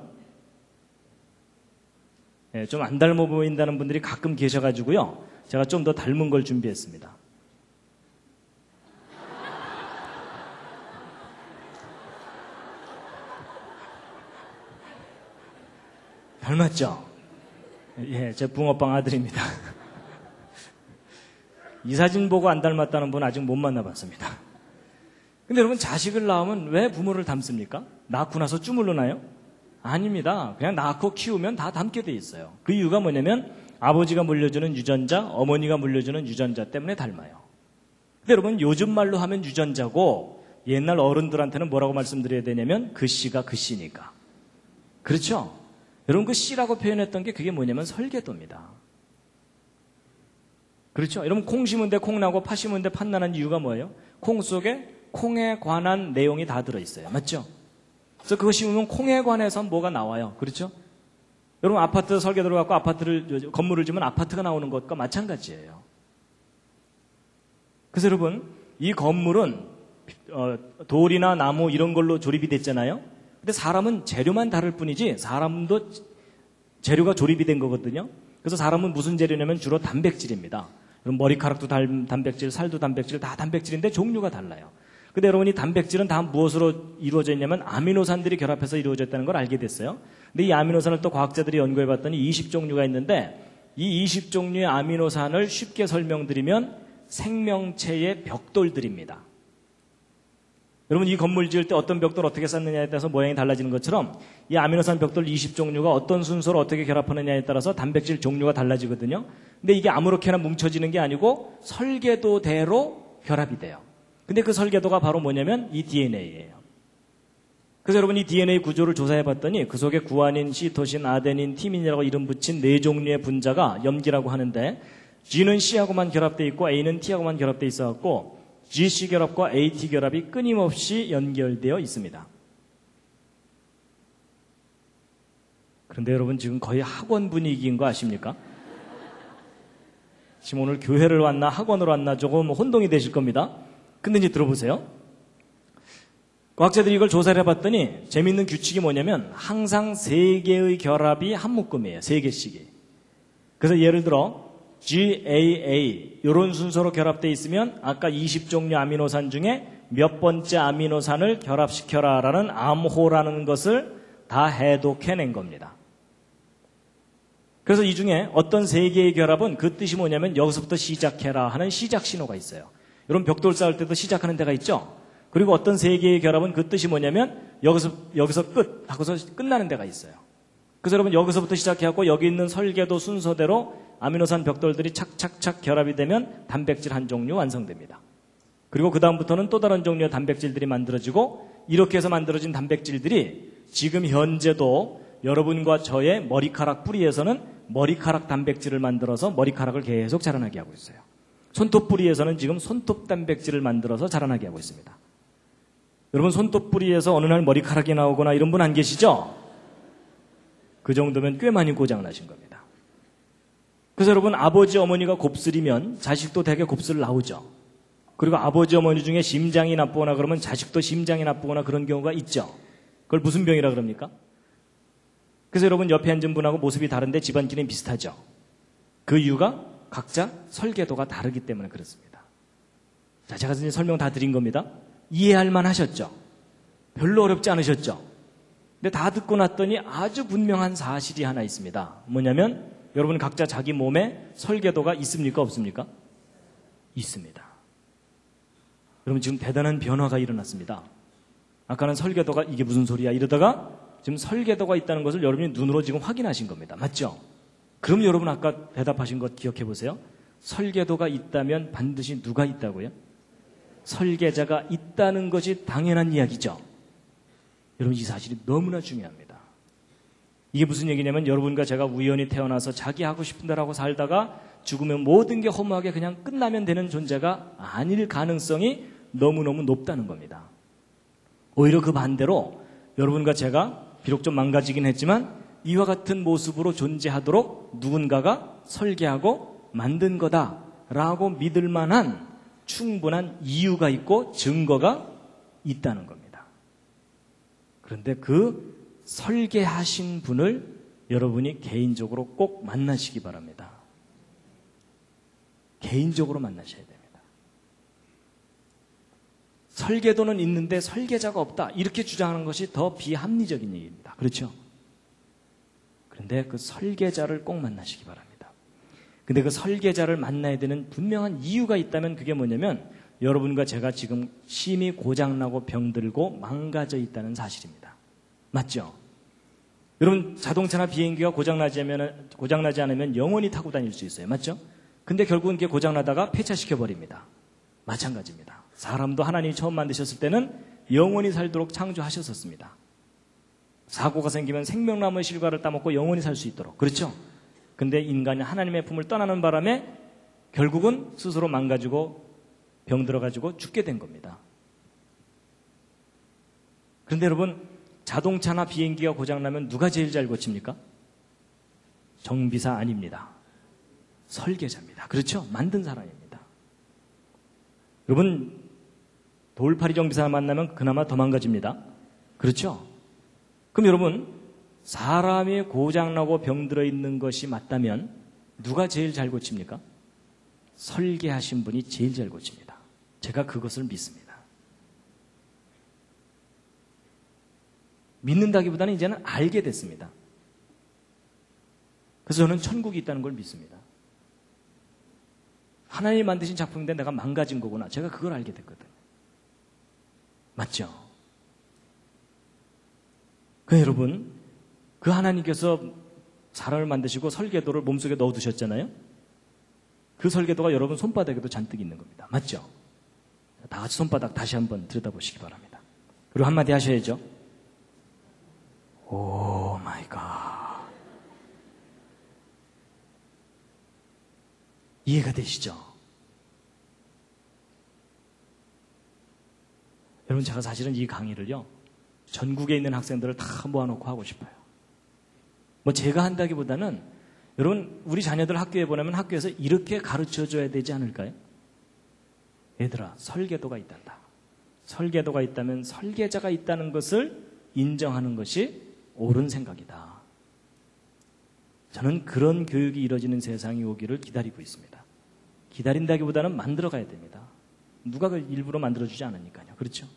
A: 네, 좀 안 닮아 보인다는 분들이 가끔 계셔가지고요. 제가 좀 더 닮은 걸 준비했습니다. 닮았죠? 예, 제 붕어빵 아들입니다. 이 사진 보고 안 닮았다는 분은 아직 못 만나봤습니다. 근데 여러분 자식을 낳으면 왜 부모를 닮습니까? 낳고 나서 주물러나요? 아닙니다. 그냥 낳고 키우면 다 닮게 돼 있어요. 그 이유가 뭐냐면 아버지가 물려주는 유전자, 어머니가 물려주는 유전자 때문에 닮아요. 근데 여러분 요즘 말로 하면 유전자고 옛날 어른들한테는 뭐라고 말씀드려야 되냐면 그 씨가 그 씨니까. 그렇죠? 여러분 그 씨라고 표현했던 게 그게 뭐냐면 설계도입니다. 그렇죠? 여러분 콩 심은 데 콩 나고 파 심은 데 팥 나는 이유가 뭐예요? 콩 속에 콩에 관한 내용이 다 들어있어요. 맞죠? 그래서 그거 심으면 콩에 관해서 뭐가 나와요. 그렇죠? 여러분 아파트 설계 들어갖고 건물을 지으면 아파트가 나오는 것과 마찬가지예요. 그래서 여러분 이 건물은 돌이나 나무 이런 걸로 조립이 됐잖아요. 근데 사람은 재료만 다를 뿐이지 사람도 재료가 조립이 된 거거든요. 그래서 사람은 무슨 재료냐면 주로 단백질입니다. 여러분 머리카락도 단백질, 살도 단백질, 다 단백질인데 종류가 달라요. 근데 여러분 이 단백질은 다 무엇으로 이루어져 있냐면 아미노산들이 결합해서 이루어졌다는 걸 알게 됐어요. 근데 이 아미노산을 또 과학자들이 연구해 봤더니 20종류가 있는데 이 20종류의 아미노산을 쉽게 설명드리면 생명체의 벽돌들입니다. 여러분 이 건물 지을 때 어떤 벽돌 어떻게 쌓느냐에 따라서 모양이 달라지는 것처럼 이 아미노산 벽돌 20종류가 어떤 순서로 어떻게 결합하느냐에 따라서 단백질 종류가 달라지거든요. 근데 이게 아무렇게나 뭉쳐지는 게 아니고 설계도대로 결합이 돼요. 근데 그 설계도가 바로 뭐냐면 이 DNA예요. 그래서 여러분 이 DNA 구조를 조사해 봤더니 그 속에 구아닌, 시토신, 아데닌, 티민이라고 이름 붙인 4종류의 분자가 염기라고 하는데 G는 C하고만 결합되어 있고 A는 T하고만 결합되어 있어갖고 GC 결합과 AT 결합이 끊임없이 연결되어 있습니다. 그런데 여러분 지금 거의 학원 분위기인 거 아십니까? 지금 오늘 교회를 왔나 학원으로 왔나 조금 혼동이 되실 겁니다. 근데 이제 들어보세요. 과학자들이 이걸 조사를 해봤더니 재미있는 규칙이 뭐냐면 항상 3개의 결합이 한 묶음이에요. 3개씩이. 그래서 예를 들어 GAA 이런 순서로 결합되어 있으면 아까 20종류 아미노산 중에 몇 번째 아미노산을 결합시켜라라는 암호라는 것을 다 해독해낸 겁니다. 그래서 이 중에 어떤 3개의 결합은 그 뜻이 뭐냐면 여기서부터 시작해라 하는 시작 신호가 있어요. 여러분 벽돌 쌓을 때도 시작하는 데가 있죠. 그리고 어떤 3개의 결합은 그 뜻이 뭐냐면 여기서 끝 하고서 끝나는 데가 있어요. 그래서 여러분 여기서부터 시작해갖고 여기 있는 설계도 순서대로 아미노산 벽돌들이 착착착 결합이 되면 단백질 한 종류 완성됩니다. 그리고 그 다음부터는 또 다른 종류의 단백질들이 만들어지고 이렇게 해서 만들어진 단백질들이 지금 현재도 여러분과 저의 머리카락 뿌리에서는 머리카락 단백질을 만들어서 머리카락을 계속 자라나게 하고 있어요. 손톱 뿌리에서는 지금 손톱 단백질을 만들어서 자라나게 하고 있습니다. 여러분 손톱 뿌리에서 어느 날 머리카락이 나오거나 이런 분 안 계시죠? 그 정도면 꽤 많이 고장나신 겁니다. 그래서 여러분 아버지 어머니가 곱슬이면 자식도 되게 곱슬 나오죠. 그리고 아버지 어머니 중에 심장이 나쁘거나 그러면 자식도 심장이 나쁘거나 그런 경우가 있죠. 그걸 무슨 병이라 그럽니까? 그래서 여러분 옆에 앉은 분하고 모습이 다른데 집안끼리는 비슷하죠. 그 이유가 각자 설계도가 다르기 때문에 그렇습니다. 자, 제가 이제 설명 다 드린 겁니다. 이해할 만 하셨죠? 별로 어렵지 않으셨죠? 근데 다 듣고 났더니 아주 분명한 사실이 하나 있습니다. 뭐냐면 여러분 각자 자기 몸에 설계도가 있습니까? 없습니까? 있습니다. 여러분 지금 대단한 변화가 일어났습니다. 아까는 설계도가 이게 무슨 소리야 이러다가 지금 설계도가 있다는 것을 여러분이 눈으로 지금 확인하신 겁니다. 맞죠? 그럼 여러분 아까 대답하신 것 기억해 보세요. 설계도가 있다면 반드시 누가 있다고요? 설계자가 있다는 것이 당연한 이야기죠. 여러분 이 사실이 너무나 중요합니다. 이게 무슨 얘기냐면 여러분과 제가 우연히 태어나서 자기 하고 싶은 대로 하고 살다가 죽으면 모든 게 허무하게 그냥 끝나면 되는 존재가 아닐 가능성이 너무너무 높다는 겁니다. 오히려 그 반대로 여러분과 제가 비록 좀 망가지긴 했지만 이와 같은 모습으로 존재하도록 누군가가 설계하고 만든 거다라고 믿을 만한 충분한 이유가 있고 증거가 있다는 겁니다. 그런데 그 설계하신 분을 여러분이 개인적으로 꼭 만나시기 바랍니다. 개인적으로 만나셔야 됩니다. 설계도는 있는데 설계자가 없다 이렇게 주장하는 것이 더 비합리적인 얘기입니다. 그렇죠? 그런데 그 설계자를 꼭 만나시기 바랍니다. 근데 그 설계자를 만나야 되는 분명한 이유가 있다면 그게 뭐냐면 여러분과 제가 지금 심히 고장나고 병들고 망가져 있다는 사실입니다. 맞죠? 여러분 자동차나 비행기가 고장나지 않으면 영원히 타고 다닐 수 있어요. 맞죠? 근데 결국은 그게 고장나다가 폐차시켜버립니다. 마찬가지입니다. 사람도 하나님이 처음 만드셨을 때는 영원히 살도록 창조하셨었습니다. 사고가 생기면 생명나무의 실과를 따먹고 영원히 살 수 있도록. 그렇죠? 근데 인간이 하나님의 품을 떠나는 바람에 결국은 스스로 망가지고 병들어가지고 죽게 된 겁니다. 그런데 여러분 자동차나 비행기가 고장나면 누가 제일 잘 고칩니까? 정비사 아닙니다. 설계자입니다. 그렇죠? 만든 사람입니다. 여러분, 돌팔이 정비사 만나면 그나마 더 망가집니다. 그렇죠? 그럼 여러분, 사람이 고장나고 병들어 있는 것이 맞다면 누가 제일 잘 고칩니까? 설계하신 분이 제일 잘 고칩니다. 제가 그것을 믿습니다. 믿는다기보다는 이제는 알게 됐습니다. 그래서 저는 천국이 있다는 걸 믿습니다. 하나님이 만드신 작품인데 내가 망가진 거구나. 제가 그걸 알게 됐거든요. 맞죠? 그러니까 여러분, 그 하나님께서 사람을 만드시고 설계도를 몸속에 넣어두셨잖아요. 그 설계도가 여러분 손바닥에도 잔뜩 있는 겁니다. 맞죠? 다 같이 손바닥 다시 한번 들여다보시기 바랍니다. 그리고 한마디 하셔야죠. 오 마이 갓. 이해가 되시죠? 여러분, 제가 사실은 이 강의를요, 전국에 있는 학생들을 다 모아놓고 하고 싶어요. 뭐 제가 한다기보다는 여러분, 우리 자녀들 학교에 보내면 학교에서 이렇게 가르쳐줘야 되지 않을까요? 얘들아, 설계도가 있단다. 설계도가 있다면 설계자가 있다는 것을 인정하는 것이 옳은 생각이다. 저는 그런 교육이 이루어지는 세상이 오기를 기다리고 있습니다. 기다린다기보다는 만들어가야 됩니다. 누가 그 일부러 만들어주지 않으니까요. 그렇죠?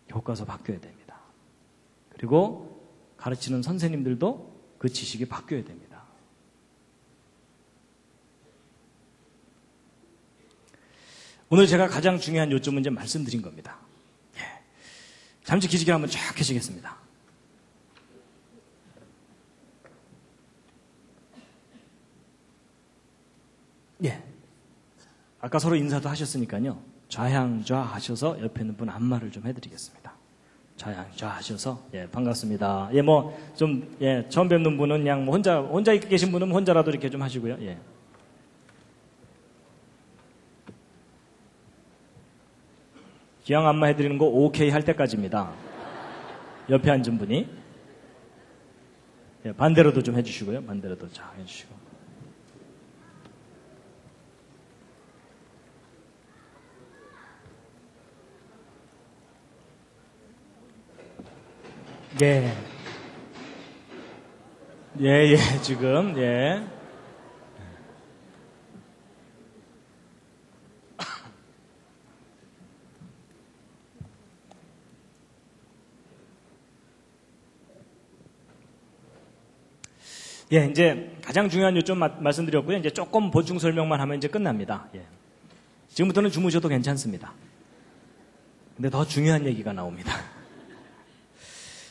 A: 교과서 바뀌어야 됩니다. 그리고 가르치는 선생님들도 그 지식이 바뀌어야 됩니다. 오늘 제가 가장 중요한 요점은 이제 말씀드린 겁니다. 잠시 기지개를 한번 쫙 켜시겠습니다. 예. 아까 서로 인사도 하셨으니까요. 좌향좌 하셔서 옆에 있는 분 안마를 좀 해드리겠습니다. 좌향좌 하셔서, 예, 반갑습니다. 예, 처음 뵙는 분은 그냥 혼자 계신 분은 혼자라도 이렇게 좀 하시고요. 예. 기왕 안마 해드리는 거 오케이 할 때까지입니다. 옆에 앉은 분이. 예, 반대로도 좀 해주시고요. 반대로도 자 해주시고. 예. 예, 지금, 예. 예, 이제 가장 중요한 요점 말씀드렸고요. 이제 조금 보충 설명만 하면 이제 끝납니다. 예. 지금부터는 주무셔도 괜찮습니다. 근데 더 중요한 얘기가 나옵니다.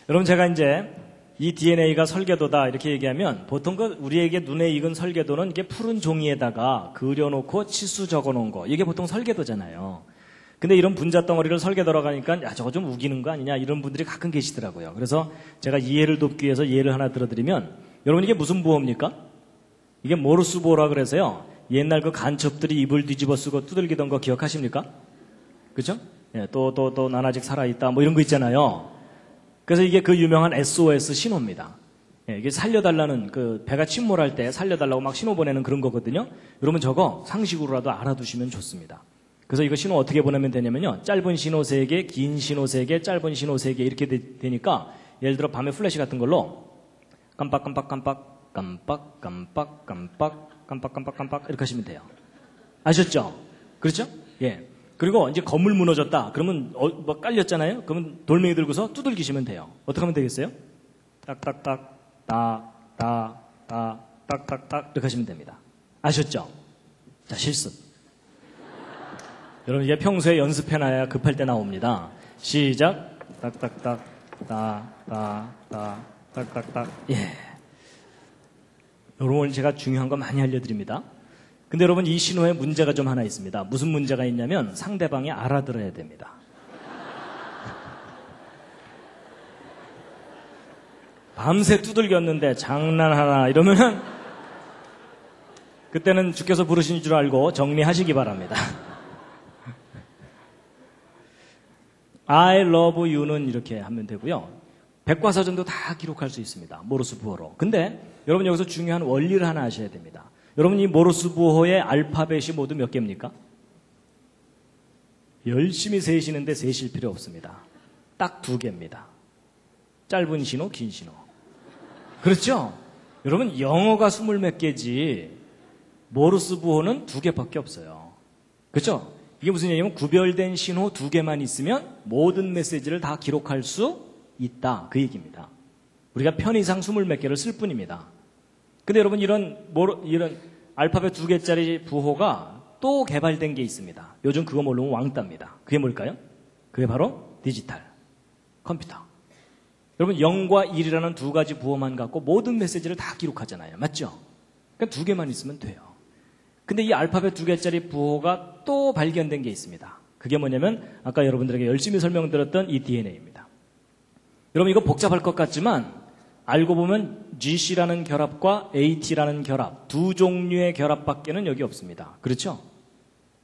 A: 여러분, 제가 이제 이 DNA가 설계도다 이렇게 얘기하면 보통 우리에게 눈에 익은 설계도는 이게 푸른 종이에다가 그려놓고 치수 적어놓은 거, 이게 보통 설계도잖아요. 근데 이런 분자 덩어리를 설계도라고 하니까 야, 저거 좀 우기는 거 아니냐 이런 분들이 가끔 계시더라고요. 그래서 제가 이해를 돕기 위해서 예를 하나 들어드리면, 여러분, 이게 무슨 보호입니까? 이게 모르스 보호라 그래서요, 옛날 그 간첩들이 입을 뒤집어 쓰고 두들기던 거 기억하십니까? 그죠? 예, 또 난 아직 살아있다 뭐 이런 거 있잖아요. 그래서 이게 그 유명한 SOS 신호입니다. 예, 이게 살려달라는, 그 배가 침몰할 때 살려달라고 막 신호 보내는 그런 거거든요. 여러분, 저거 상식으로라도 알아두시면 좋습니다. 그래서 이거 신호 어떻게 보내면 되냐면요, 짧은 신호 3개, 긴 신호 3개, 짧은 신호 3개 이렇게 되니까, 예를 들어 밤에 플래시 같은 걸로 깜빡깜빡깜빡 깜빡깜빡깜빡 이렇게 하시면 돼요. 아셨죠? 그렇죠? 예. 그리고 이제 건물 무너졌다. 그러면 뭐 깔렸잖아요. 그러면 돌멩이 들고서 두들기시면 돼요. 어떻게 하면 되겠어요? 딱딱딱 딱딱딱 이렇게 하시면 됩니다. 아셨죠? 자, 실습. 여러분, 이제 평소에 연습해놔야 급할 때 나옵니다. 시작. 딱딱딱 딱딱딱. 예. 여러분, 오늘 제가 중요한 거 많이 알려드립니다. 근데 여러분, 이 신호에 문제가 좀 하나 있습니다. 무슨 문제가 있냐면 상대방이 알아들어야 됩니다. 밤새 두들겼는데 장난하나 이러면은 그때는 주께서 부르신 줄 알고 정리하시기 바랍니다. I love you는 이렇게 하면 되고요. 백과사전도 다 기록할 수 있습니다. 모르스 부호로. 근데 여러분 여기서 중요한 원리를 하나 아셔야 됩니다. 여러분 이 모르스 부호의 알파벳이 모두 몇 개입니까? 열심히 세시는데 세실 필요 없습니다. 딱 2개입니다. 짧은 신호, 긴 신호. 그렇죠? 여러분 영어가 20몇 개지 모르스 부호는 2개밖에 없어요. 그렇죠? 이게 무슨 얘기냐면 구별된 신호 2개만 있으면 모든 메시지를 다 기록할 수 있다. 그 얘기입니다. 우리가 편의상 20몇 개를 쓸 뿐입니다. 근데 여러분 이런 알파벳 2개짜리 부호가 또 개발된 게 있습니다. 요즘 그거 모르면 왕따입니다. 그게 뭘까요? 그게 바로 디지털 컴퓨터. 여러분 0과 1이라는 2가지 부호만 갖고 모든 메시지를 다 기록하잖아요. 맞죠? 그러니까 2개만 있으면 돼요. 근데 이 알파벳 2개짜리 부호가 또 발견된 게 있습니다. 그게 뭐냐면 아까 여러분들에게 열심히 설명드렸던 이 DNA입니다. 여러분 이거 복잡할 것 같지만 알고 보면 GC라는 결합과 AT라는 결합, 2 종류의 결합밖에는 여기 없습니다. 그렇죠?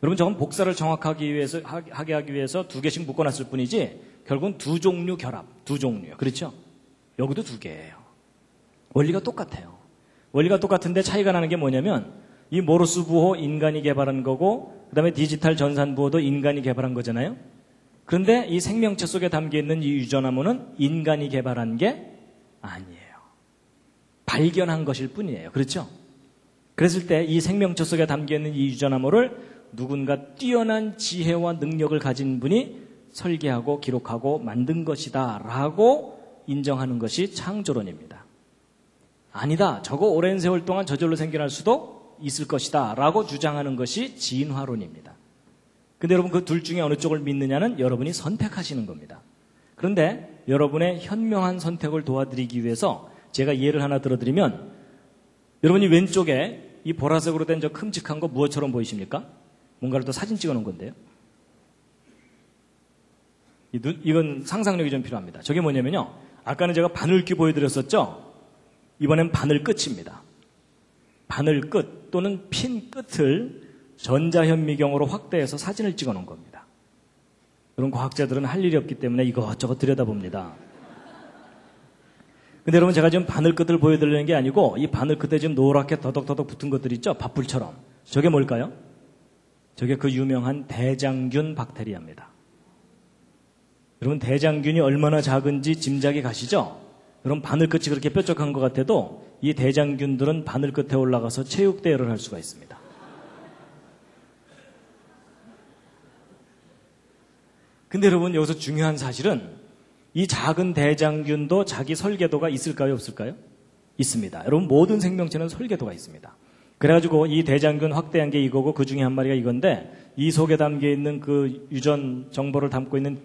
A: 여러분 저건 복사를 정확하게 하게 하기 위해서 2개씩 묶어놨을 뿐이지 결국은 2 종류 결합, 2 종류요. 그렇죠? 여기도 2개예요. 원리가 똑같아요. 원리가 똑같은데 차이가 나는 게 뭐냐면 이 모르스 부호 인간이 개발한 거고 그 다음에 디지털 전산 부호도 인간이 개발한 거잖아요. 그런데 이 생명체 속에 담겨있는 이 유전암호는 인간이 개발한 게 아니에요. 발견한 것일 뿐이에요. 그렇죠? 그랬을 때 이 생명체 속에 담겨있는 이 유전암호를 누군가 뛰어난 지혜와 능력을 가진 분이 설계하고 기록하고 만든 것이다 라고 인정하는 것이 창조론입니다. 아니다. 저거 오랜 세월 동안 저절로 생겨날 수도 있을 것이다 라고 주장하는 것이 진화론입니다. 근데 여러분 그 둘 중에 어느 쪽을 믿느냐는 여러분이 선택하시는 겁니다. 그런데 여러분의 현명한 선택을 도와드리기 위해서 제가 예를 하나 들어드리면 여러분이 왼쪽에 이 보라색으로 된 저 큼직한 거 무엇처럼 보이십니까? 뭔가를 또 사진 찍어 놓은 건데요. 이건 상상력이 좀 필요합니다. 저게 뭐냐면요. 아까는 제가 바늘귀 보여드렸었죠? 이번엔 바늘 끝입니다. 바늘 끝 또는 핀 끝을 전자현미경으로 확대해서 사진을 찍어 놓은 겁니다. 그런 과학자들은 할 일이 없기 때문에 이것저것 들여다봅니다. 근데 여러분 제가 지금 바늘 끝을 보여드리는 게 아니고 이 바늘 끝에 지금 노랗게 더덕더덕 붙은 것들 있죠? 밥풀처럼. 저게 뭘까요? 저게 그 유명한 대장균 박테리아입니다. 여러분 대장균이 얼마나 작은지 짐작이 가시죠? 여러분 바늘 끝이 그렇게 뾰족한 것 같아도 이 대장균들은 바늘 끝에 올라가서 체육대회를 할 수가 있습니다. 근데 여러분 여기서 중요한 사실은 이 작은 대장균도 자기 설계도가 있을까요? 없을까요? 있습니다. 여러분 모든 생명체는 설계도가 있습니다. 그래가지고 이 대장균 확대한 게 이거고 그 중에 한 마리가 이건데 이 속에 담겨있는 그 유전 정보를 담고 있는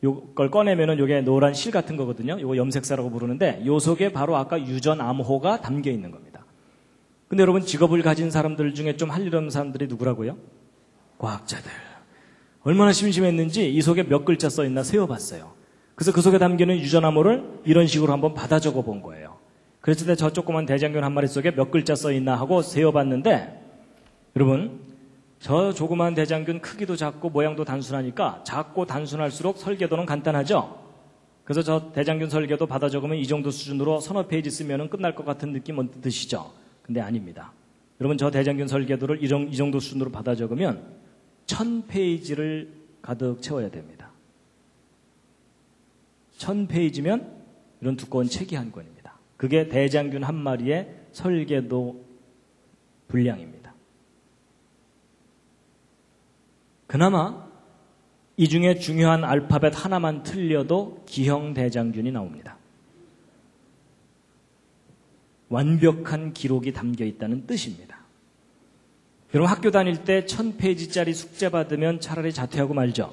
A: 요걸 꺼내면은 요게 노란 실 같은 거거든요. 요거 염색사라고 부르는데 요 속에 바로 아까 유전 암호가 담겨 있는 겁니다. 근데 여러분 직업을 가진 사람들 중에 좀 할 일 없는 사람들이 누구라고요? 과학자들. 얼마나 심심했는지 이 속에 몇 글자 써 있나 세어봤어요. 그래서 그 속에 담기는 유전 암호를 이런 식으로 한번 받아 적어 본 거예요. 그랬을 때 저 조그만 대장균 한 마리 속에 몇 글자 써 있나 하고 세어봤는데 여러분 저 조그만 대장균 크기도 작고 모양도 단순하니까 작고 단순할수록 설계도는 간단하죠. 그래서 저 대장균 설계도 받아 적으면 이 정도 수준으로 서너 페이지 쓰면 끝날 것 같은 느낌 언뜻 드시죠. 근데 아닙니다. 여러분 저 대장균 설계도를 이 정도 수준으로 받아 적으면 1000페이지를 가득 채워야 됩니다. 1000페이지면 이런 두꺼운 책이 한 권입니다. 그게 대장균 한 마리의 설계도 분량입니다. 그나마 이 중에 중요한 알파벳 하나만 틀려도 기형 대장균이 나옵니다. 완벽한 기록이 담겨 있다는 뜻입니다. 여러분 학교 다닐 때 1000페이지짜리 숙제 받으면 차라리 자퇴하고 말죠.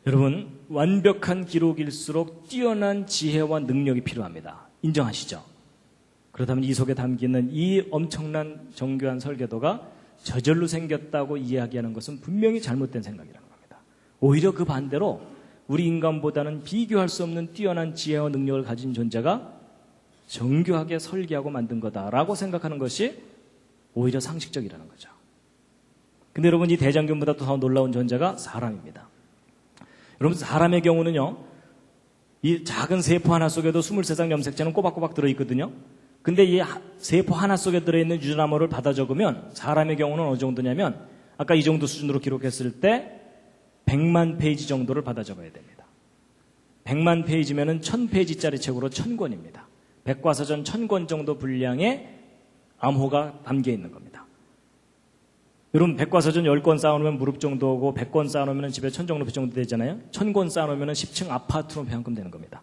A: 여러분 완벽한 기록일수록 뛰어난 지혜와 능력이 필요합니다. 인정하시죠? 그렇다면 이 속에 담기는 이 엄청난 정교한 설계도가 저절로 생겼다고 이야기하는 것은 분명히 잘못된 생각이라는 겁니다. 오히려 그 반대로 우리 인간보다는 비교할 수 없는 뛰어난 지혜와 능력을 가진 존재가 정교하게 설계하고 만든 거다라고 생각하는 것이 오히려 상식적이라는 거죠. 근데 여러분 이 대장균보다 더 놀라운 존재가 사람입니다. 여러분, 사람의 경우는요, 이 작은 세포 하나 속에도 23장 염색체는 꼬박꼬박 들어있거든요. 근데 이 세포 하나 속에 들어있는 유전암호를 받아 적으면 사람의 경우는 어느 정도냐면 아까 이 정도 수준으로 기록했을 때 100만 페이지 정도를 받아 적어야 됩니다. 100만 페이지면은 1000페이지짜리 책으로 1000권입니다. 백과사전 1000권 정도 분량의 암호가 담겨 있는 겁니다. 여러분, 백과사전 10권 쌓아놓으면 무릎 정도 오고 100권 쌓아놓으면 집에 천정높이 정도 되잖아요. 1000권 쌓아놓으면 10층 아파트 높이만큼 되는 겁니다.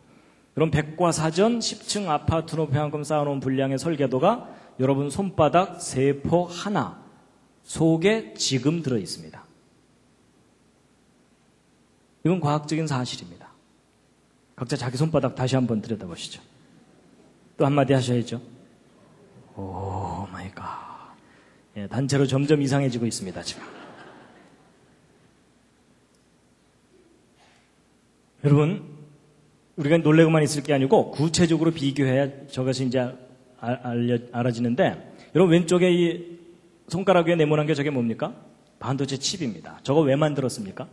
A: 그럼 백과사전 10층 아파트 높이만큼 쌓아놓은 분량의 설계도가 여러분 손바닥 세포 하나 속에 지금 들어있습니다. 이건 과학적인 사실입니다. 각자 자기 손바닥 다시 한번 들여다보시죠. 또 한마디 하셔야죠. 오 마이 갓. 예, 단체로 점점 이상해지고 있습니다, 지금. 여러분, 우리가 놀래고만 있을 게 아니고 구체적으로 비교해야 저것이 이제 알아지는데, 여러분 왼쪽에 이 손가락 위에 네모난 게 저게 뭡니까? 반도체 칩입니다. 저거 왜 만들었습니까?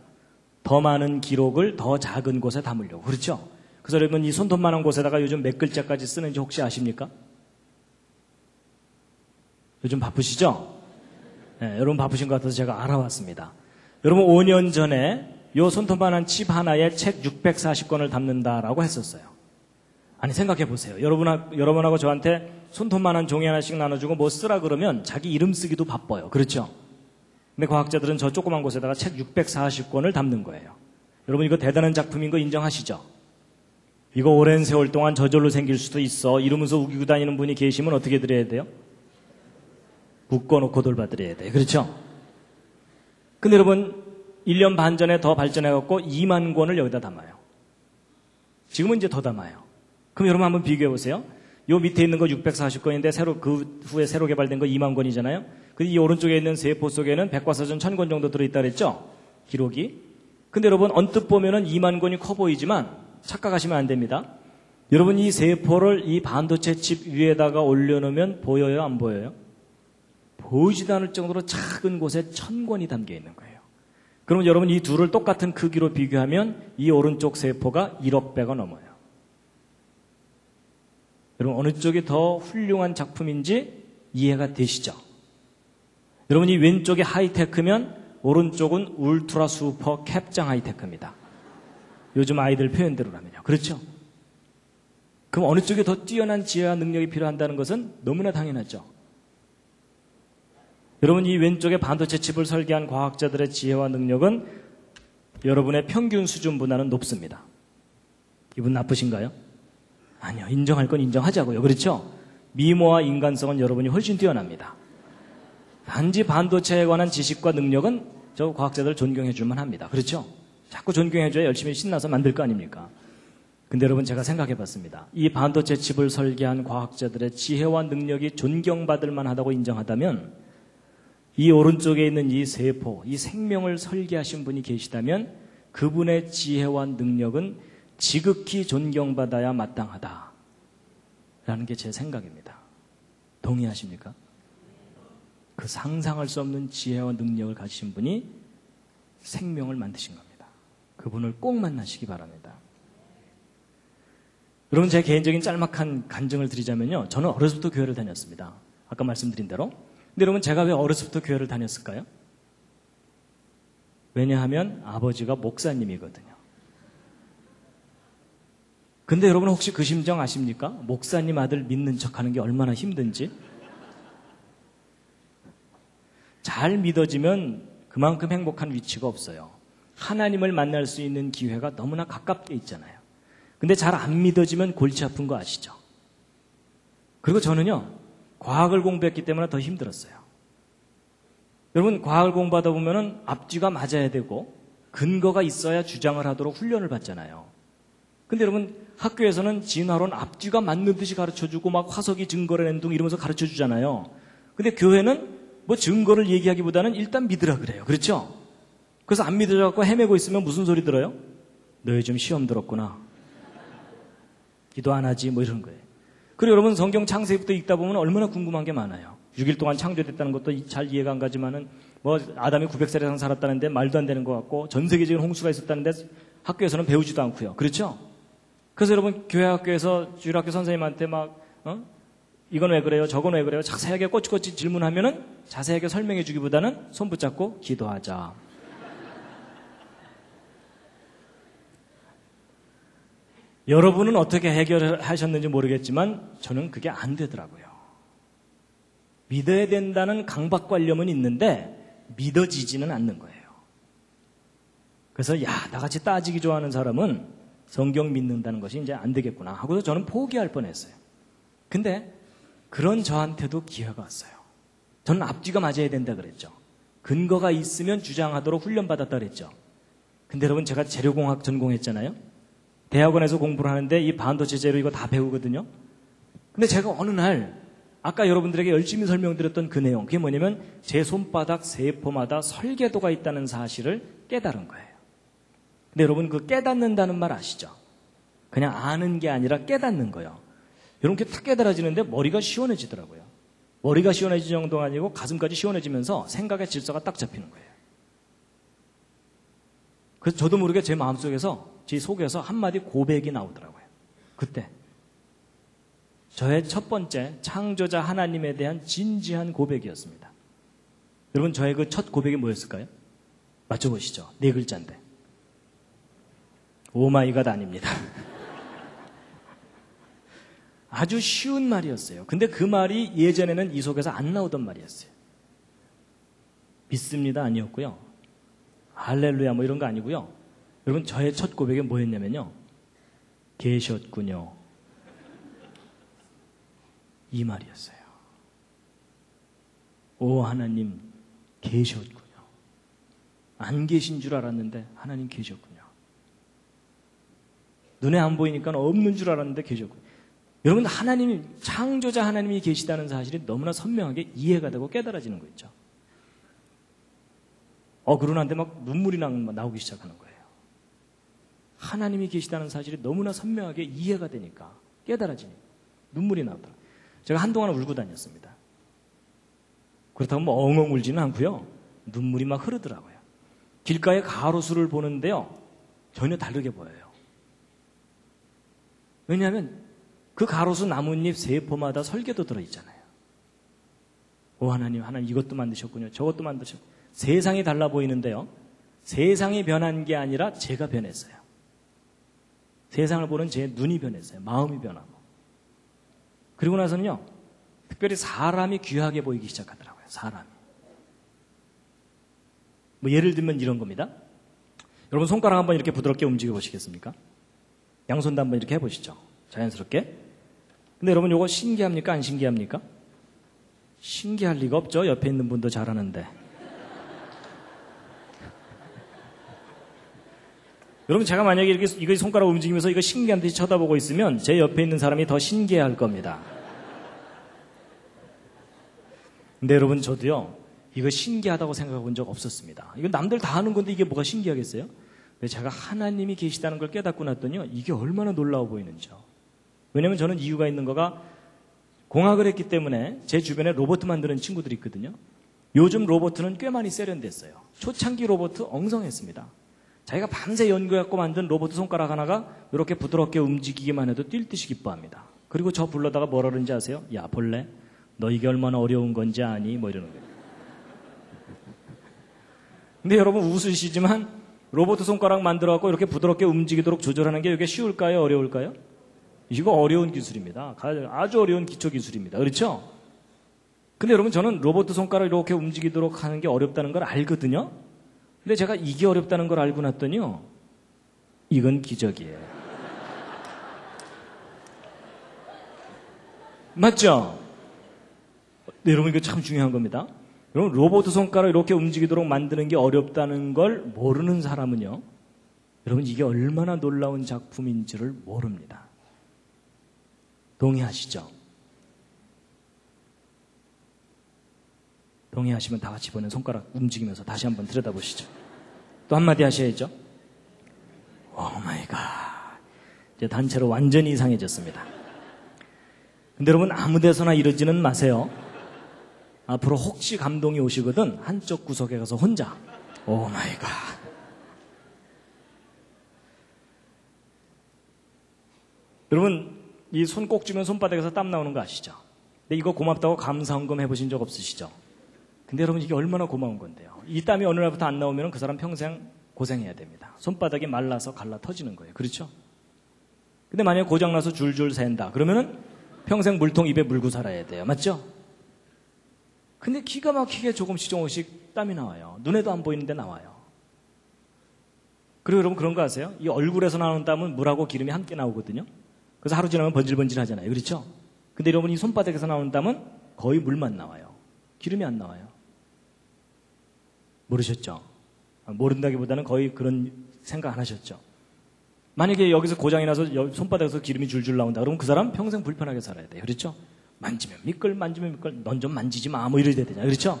A: 더 많은 기록을 더 작은 곳에 담으려고. 그렇죠? 그래서 여러분 이 손톱만한 곳에다가 요즘 몇 글자까지 쓰는지 혹시 아십니까? 요즘 바쁘시죠? 네, 여러분 바쁘신 것 같아서 제가 알아왔습니다. 여러분 5년 전에 요 손톱만한 칩 하나에 책 640권을 담는다라고 했었어요. 아니 생각해 보세요. 여러분하고 저한테 손톱만한 종이 하나씩 나눠주고 뭐 쓰라 그러면 자기 이름 쓰기도 바빠요. 그렇죠? 근데 과학자들은 저 조그만 곳에다가 책 640권을 담는 거예요. 여러분 이거 대단한 작품인 거 인정하시죠? 이거 오랜 세월 동안 저절로 생길 수도 있어. 이러면서 우기고 다니는 분이 계시면 어떻게 드려야 돼요? 묶어놓고 돌봐드려야 돼요. 그렇죠? 근데 여러분 1년 반 전에 더 발전해갖고 2만 권을 여기다 담아요. 지금은 이제 더 담아요. 그럼 여러분 한번 비교해보세요. 요 밑에 있는 거 640권인데 그 후에 새로 개발된 거 2만 권이잖아요. 근데 이 오른쪽에 있는 세포 속에는 백과사전 1000권 정도 들어있다 그랬죠? 기록이. 근데 여러분 언뜻 보면은 2만 권이 커 보이지만 착각하시면 안 됩니다. 여러분 이 세포를 이 반도체 칩 위에다가 올려놓으면 보여요? 안 보여요? 보이지도 않을 정도로 작은 곳에 1000권이 담겨 있는 거예요. 그러면 여러분 이 둘을 똑같은 크기로 비교하면 이 오른쪽 세포가 1억 배가 넘어요. 여러분 어느 쪽이 더 훌륭한 작품인지 이해가 되시죠? 여러분 이 왼쪽이 하이테크면 오른쪽은 울트라 슈퍼 캡장 하이테크입니다. 요즘 아이들 표현대로라면요. 그렇죠? 그럼 어느 쪽이 더 뛰어난 지혜와 능력이 필요한다는 것은 너무나 당연하죠. 여러분 이 왼쪽에 반도체 칩을 설계한 과학자들의 지혜와 능력은 여러분의 평균 수준보다는 높습니다. 이분 나쁘신가요? 아니요. 인정할 건 인정하자고요. 그렇죠? 미모와 인간성은 여러분이 훨씬 뛰어납니다. 단지 반도체에 관한 지식과 능력은 저 과학자들 존경해 줄만 합니다. 그렇죠? 자꾸 존경해줘야 열심히 신나서 만들 거 아닙니까? 근데 여러분 제가 생각해 봤습니다. 이 반도체 칩을 설계한 과학자들의 지혜와 능력이 존경받을 만하다고 인정하다면 이 오른쪽에 있는 이 세포, 이 생명을 설계하신 분이 계시다면 그분의 지혜와 능력은 지극히 존경받아야 마땅하다라는 게 제 생각입니다. 동의하십니까? 그 상상할 수 없는 지혜와 능력을 가지신 분이 생명을 만드신 겁니다. 그분을 꼭 만나시기 바랍니다. 여러분 제 개인적인 짤막한 간증을 드리자면요. 저는 어려서부터 교회를 다녔습니다. 아까 말씀드린 대로. 근데 여러분 제가 왜 어려서부터 교회를 다녔을까요? 왜냐하면 아버지가 목사님이거든요. 근데 여러분 혹시 그 심정 아십니까? 목사님 아들 믿는 척하는 게 얼마나 힘든지. 잘 믿어지면 그만큼 행복한 위치가 없어요. 하나님을 만날 수 있는 기회가 너무나 가깝게 있잖아요. 근데 잘 안 믿어지면 골치 아픈 거 아시죠? 그리고 저는요, 과학을 공부했기 때문에 더 힘들었어요. 여러분, 과학을 공부하다 보면은 앞뒤가 맞아야 되고 근거가 있어야 주장을 하도록 훈련을 받잖아요. 근데 여러분, 학교에서는 진화론 앞뒤가 맞는 듯이 가르쳐주고 막 화석이 증거를 낸 둥 이러면서 가르쳐주잖아요. 근데 교회는 뭐 증거를 얘기하기보다는 일단 믿으라 그래요. 그렇죠? 그래서 안 믿어갖고 헤매고 있으면 무슨 소리 들어요? 너 요즘 시험 들었구나. 기도 안 하지 뭐 이런 거예요. 그리고 여러분 성경 창세기부터 읽다 보면 얼마나 궁금한 게 많아요. 6일 동안 창조됐다는 것도 잘 이해가 안 가지만은 뭐 아담이 900살 이상 살았다는데 말도 안 되는 것 같고 전 세계적인 홍수가 있었다는데 학교에서는 배우지도 않고요. 그렇죠? 그래서 여러분 교회 학교에서 주일학교 선생님한테 막 이건 왜 그래요? 저건 왜 그래요? 자세하게 꼬치꼬치 질문하면은 자세하게 설명해 주기보다는 손 붙잡고 기도하자. 여러분은 어떻게 해결하셨는지 모르겠지만 저는 그게 안 되더라고요. 믿어야 된다는 강박관념은 있는데 믿어지지는 않는 거예요. 그래서 나같이 따지기 좋아하는 사람은 성경 믿는다는 것이 이제 안 되겠구나 하고서 저는 포기할 뻔했어요. 근데 그런 저한테도 기회가 왔어요. 저는 앞뒤가 맞아야 된다 그랬죠. 근거가 있으면 주장하도록 훈련받았다 그랬죠. 근데 여러분 제가 재료공학 전공했잖아요. 대학원에서 공부를 하는데 이 반도체 재료 이거 다 배우거든요. 근데 제가 어느 날 아까 여러분들에게 열심히 설명드렸던 그 내용, 그게 뭐냐면 제 손바닥 세포마다 설계도가 있다는 사실을 깨달은 거예요. 근데 여러분 그 깨닫는다는 말 아시죠? 그냥 아는 게 아니라 깨닫는 거예요. 이렇게 탁 깨달아지는데 머리가 시원해지더라고요. 머리가 시원해질 정도가 아니고 가슴까지 시원해지면서 생각의 질서가 딱 잡히는 거예요. 그래서 저도 모르게 제 마음속에서 제 속에서 한마디 고백이 나오더라고요. 그때 저의 첫 번째 창조자 하나님에 대한 진지한 고백이었습니다. 여러분 저의 그 첫 고백이 뭐였을까요? 맞춰보시죠. 4글자인데 오마이갓 아닙니다. 아주 쉬운 말이었어요. 근데 그 말이 예전에는 이 속에서 안 나오던 말이었어요. 믿습니다 아니었고요. 할렐루야 뭐 이런 거 아니고요. 여러분 저의 첫 고백이 뭐였냐면요. 계셨군요. 이 말이었어요. 오 하나님 계셨군요. 안 계신 줄 알았는데 하나님 계셨군요. 눈에 안 보이니까 없는 줄 알았는데 계셨군요. 여러분 하나님이 창조자 하나님이 계시다는 사실이 너무나 선명하게 이해가 되고 깨달아지는 거 있죠. 그러는데 막 눈물이 나오기 시작하는 거예요. 하나님이 계시다는 사실이 너무나 선명하게 이해가 되니까 깨달아지니까 눈물이 나오더라고요. 제가 한동안 울고 다녔습니다. 그렇다고 뭐 엉엉 울지는 않고요. 눈물이 막 흐르더라고요. 길가에 가로수를 보는데요. 전혀 다르게 보여요. 왜냐하면 그 가로수 나뭇잎 세포마다 설계도 들어있잖아요. 오 하나님 이것도 만드셨군요. 저것도 만드셨군요. 세상이 달라 보이는데요. 세상이 변한 게 아니라 제가 변했어요. 세상을 보는 제 눈이 변했어요. 마음이 변하고. 그리고 나서는요. 특별히 사람이 귀하게 보이기 시작하더라고요. 사람이. 뭐 예를 들면 이런 겁니다. 여러분 손가락 한번 이렇게 부드럽게 움직여 보시겠습니까? 양손도 한번 이렇게 해보시죠. 자연스럽게. 근데 여러분 이거 신기합니까? 안 신기합니까? 신기할 리가 없죠. 옆에 있는 분도 잘하는데. 여러분 제가 만약에 이렇게 이거 손가락 움직이면서 이거 신기한 듯이 쳐다보고 있으면 제 옆에 있는 사람이 더 신기해할 겁니다. 근데 여러분 저도요. 이거 신기하다고 생각해 본 적 없었습니다. 이거 남들 다 하는 건데 이게 뭐가 신기하겠어요? 근데 제가 하나님이 계시다는 걸 깨닫고 났더니요. 이게 얼마나 놀라워 보이는지요. 왜냐면 저는 이유가 있는 거가 공학을 했기 때문에 제 주변에 로봇 만드는 친구들이 있거든요. 요즘 로봇은 꽤 많이 세련됐어요. 초창기 로봇 엉성했습니다. 자기가 밤새 연구해갖고 만든 로봇 손가락 하나가 이렇게 부드럽게 움직이기만 해도 뛸 듯이 기뻐합니다. 그리고 저 불러다가 뭐라 그러는지 아세요? 야 벌레 너 이게 얼마나 어려운 건지 아니? 뭐 이러는 거예요. 근데 여러분 웃으시지만 로봇 손가락 만들어갖고 이렇게 부드럽게 움직이도록 조절하는 게 이게 쉬울까요? 어려울까요? 이거 어려운 기술입니다. 아주 어려운 기초 기술입니다. 그렇죠? 근데 여러분 저는 로봇 손가락 이렇게 움직이도록 하는 게 어렵다는 걸 알거든요. 근데 제가 이게 어렵다는 걸 알고 났더니요. 이건 기적이에요. 맞죠? 네, 여러분 이거 참 중요한 겁니다. 여러분 로봇 손가락 이렇게 움직이도록 만드는 게 어렵다는 걸 모르는 사람은요. 여러분 이게 얼마나 놀라운 작품인지를 모릅니다. 동의하시죠? 동의하시면 다 같이 보는 손가락 움직이면서 다시 한번 들여다보시죠. 또 한마디 하셔야죠. 오 마이 갓. 이제 단체로 완전히 이상해졌습니다. 근데 여러분 아무 데서나 이러지는 마세요. 앞으로 혹시 감동이 오시거든 한쪽 구석에 가서 혼자 오 마이 갓. 여러분, 이 손 꼭 쥐면 손바닥에서 땀 나오는 거 아시죠? 근데 이거 고맙다고 감사헌금 해보신 적 없으시죠? 근데 여러분, 이게 얼마나 고마운 건데요. 이 땀이 어느 날부터 안 나오면 그 사람 평생 고생해야 됩니다. 손바닥이 말라서 갈라 터지는 거예요. 그렇죠? 근데 만약에 고장나서 줄줄 샌다. 그러면은 평생 물통 입에 물고 살아야 돼요. 맞죠? 근데 기가 막히게 조금씩 땀이 나와요. 눈에도 안 보이는데 나와요. 그리고 여러분 그런 거 아세요? 이 얼굴에서 나오는 땀은 물하고 기름이 함께 나오거든요. 그래서 하루 지나면 번질번질 하잖아요. 그렇죠? 근데 여러분 이 손바닥에서 나오는 땀은 거의 물만 나와요. 기름이 안 나와요. 모르셨죠? 모른다기보다는 거의 그런 생각 안 하셨죠? 만약에 여기서 고장이 나서 손바닥에서 기름이 줄줄 나온다 그러면 그 사람 평생 불편하게 살아야 돼요. 그렇죠? 만지면 미끌, 만지면 미끌, 넌 좀 만지지 마, 뭐 이래야 되잖아요. 그렇죠?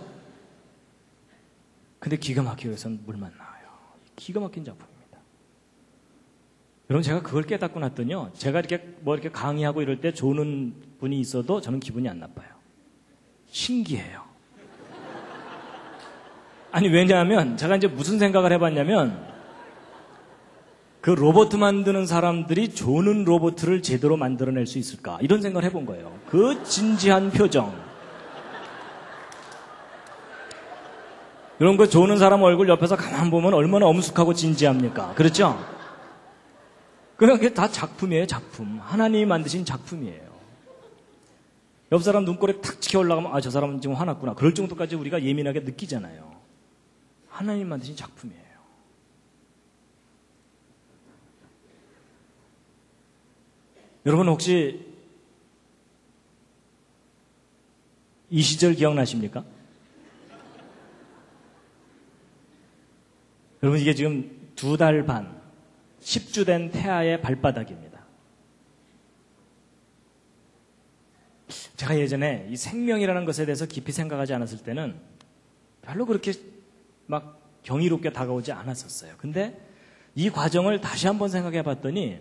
A: 근데 기가 막히게 여기서는 물만 나와요. 기가 막힌 작품입니다. 여러분, 제가 그걸 깨닫고 났더니요, 제가 이렇게 강의하고 이럴 때 조는 분이 있어도 저는 기분이 안 나빠요. 신기해요. 아니, 왜냐하면 제가 이제 무슨 생각을 해봤냐면, 그 로봇 만드는 사람들이 조는 로봇을 제대로 만들어낼 수 있을까? 이런 생각을 해본 거예요. 그 진지한 표정. 이런 거 조는 사람 얼굴 옆에서 가만 보면 얼마나 엄숙하고 진지합니까? 그렇죠? 그냥 그게 다 작품이에요, 작품. 하나님이 만드신 작품이에요. 옆 사람 눈꼬리 탁 치켜 올라가면, 아, 저 사람은 지금 화났구나. 그럴 정도까지 우리가 예민하게 느끼잖아요. 하나님이 만드신 작품이에요. 여러분 혹시 이 시절 기억나십니까? 여러분 이게 지금 2달 반, 10주 된 태아의 발바닥입니다. 제가 예전에 이 생명이라는 것에 대해서 깊이 생각하지 않았을 때는 별로 그렇게 막 경이롭게 다가오지 않았었어요. 근데 이 과정을 다시 한번 생각해 봤더니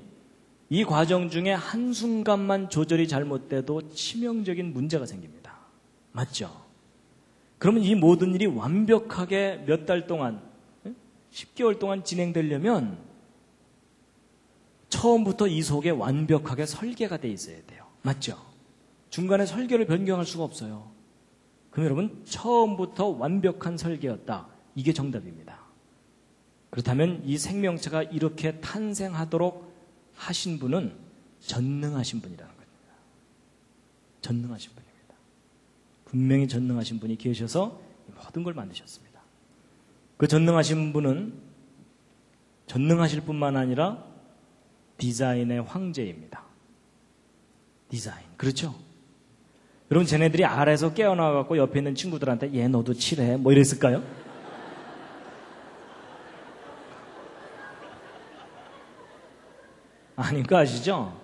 A: 이 과정 중에 한순간만 조절이 잘못돼도 치명적인 문제가 생깁니다. 맞죠? 그러면 이 모든 일이 완벽하게 몇 달 동안, 10개월 동안 진행되려면 처음부터 이 속에 완벽하게 설계가 돼 있어야 돼요. 맞죠? 중간에 설계를 변경할 수가 없어요. 그럼 여러분, 처음부터 완벽한 설계였다. 이게 정답입니다. 그렇다면 이 생명체가 이렇게 탄생하도록 하신 분은 전능하신 분이라는 겁니다. 전능하신 분입니다. 분명히 전능하신 분이 계셔서 모든 걸 만드셨습니다. 그 전능하신 분은 전능하실 뿐만 아니라 디자인의 황제입니다. 디자인. 그렇죠? 여러분, 쟤네들이 아래에서 깨어나와갖고 옆에 있는 친구들한테 얘 너도 칠해. 뭐 이랬을까요? 아닌 거 아시죠?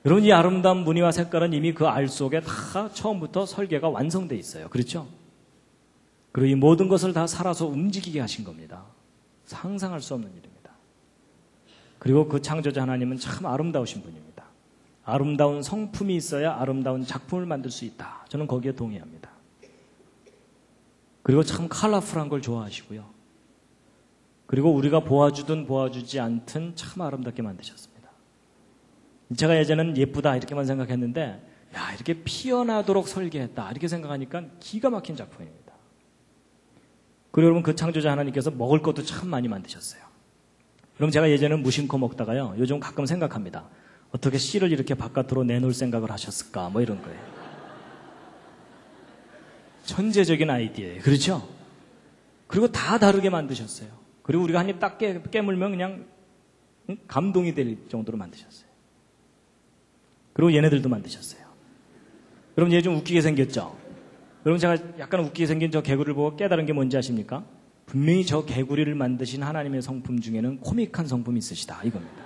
A: 여러분, 이 아름다운 무늬와 색깔은 이미 그 알 속에 다 처음부터 설계가 완성되어 있어요. 그렇죠? 그리고 이 모든 것을 다 살아서 움직이게 하신 겁니다. 상상할 수 없는 일입니다. 그리고 그 창조자 하나님은 참 아름다우신 분입니다. 아름다운 성품이 있어야 아름다운 작품을 만들 수 있다. 저는 거기에 동의합니다. 그리고 참 컬러풀한 걸 좋아하시고요. 그리고 우리가 보아주든 보아주지 않든 참 아름답게 만드셨습니다. 제가 예전에는 예쁘다 이렇게만 생각했는데 야, 이렇게 피어나도록 설계했다 이렇게 생각하니까 기가 막힌 작품입니다. 그리고 여러분, 그 창조자 하나님께서 먹을 것도 참 많이 만드셨어요. 그럼 제가 예전에는 무심코 먹다가요, 요즘 가끔 생각합니다. 어떻게 씨를 이렇게 바깥으로 내놓을 생각을 하셨을까, 뭐 이런 거예요. 천재적인 아이디어예요. 그렇죠? 그리고 다 다르게 만드셨어요. 그리고 우리가 한 입 딱 깨물면 그냥 감동이 될 정도로 만드셨어요. 그리고 얘네들도 만드셨어요. 여러분, 얘 좀 웃기게 생겼죠? 여러분, 제가 약간 웃기게 생긴 저 개구리를 보고 깨달은 게 뭔지 아십니까? 분명히 저 개구리를 만드신 하나님의 성품 중에는 코믹한 성품이 있으시다, 이겁니다.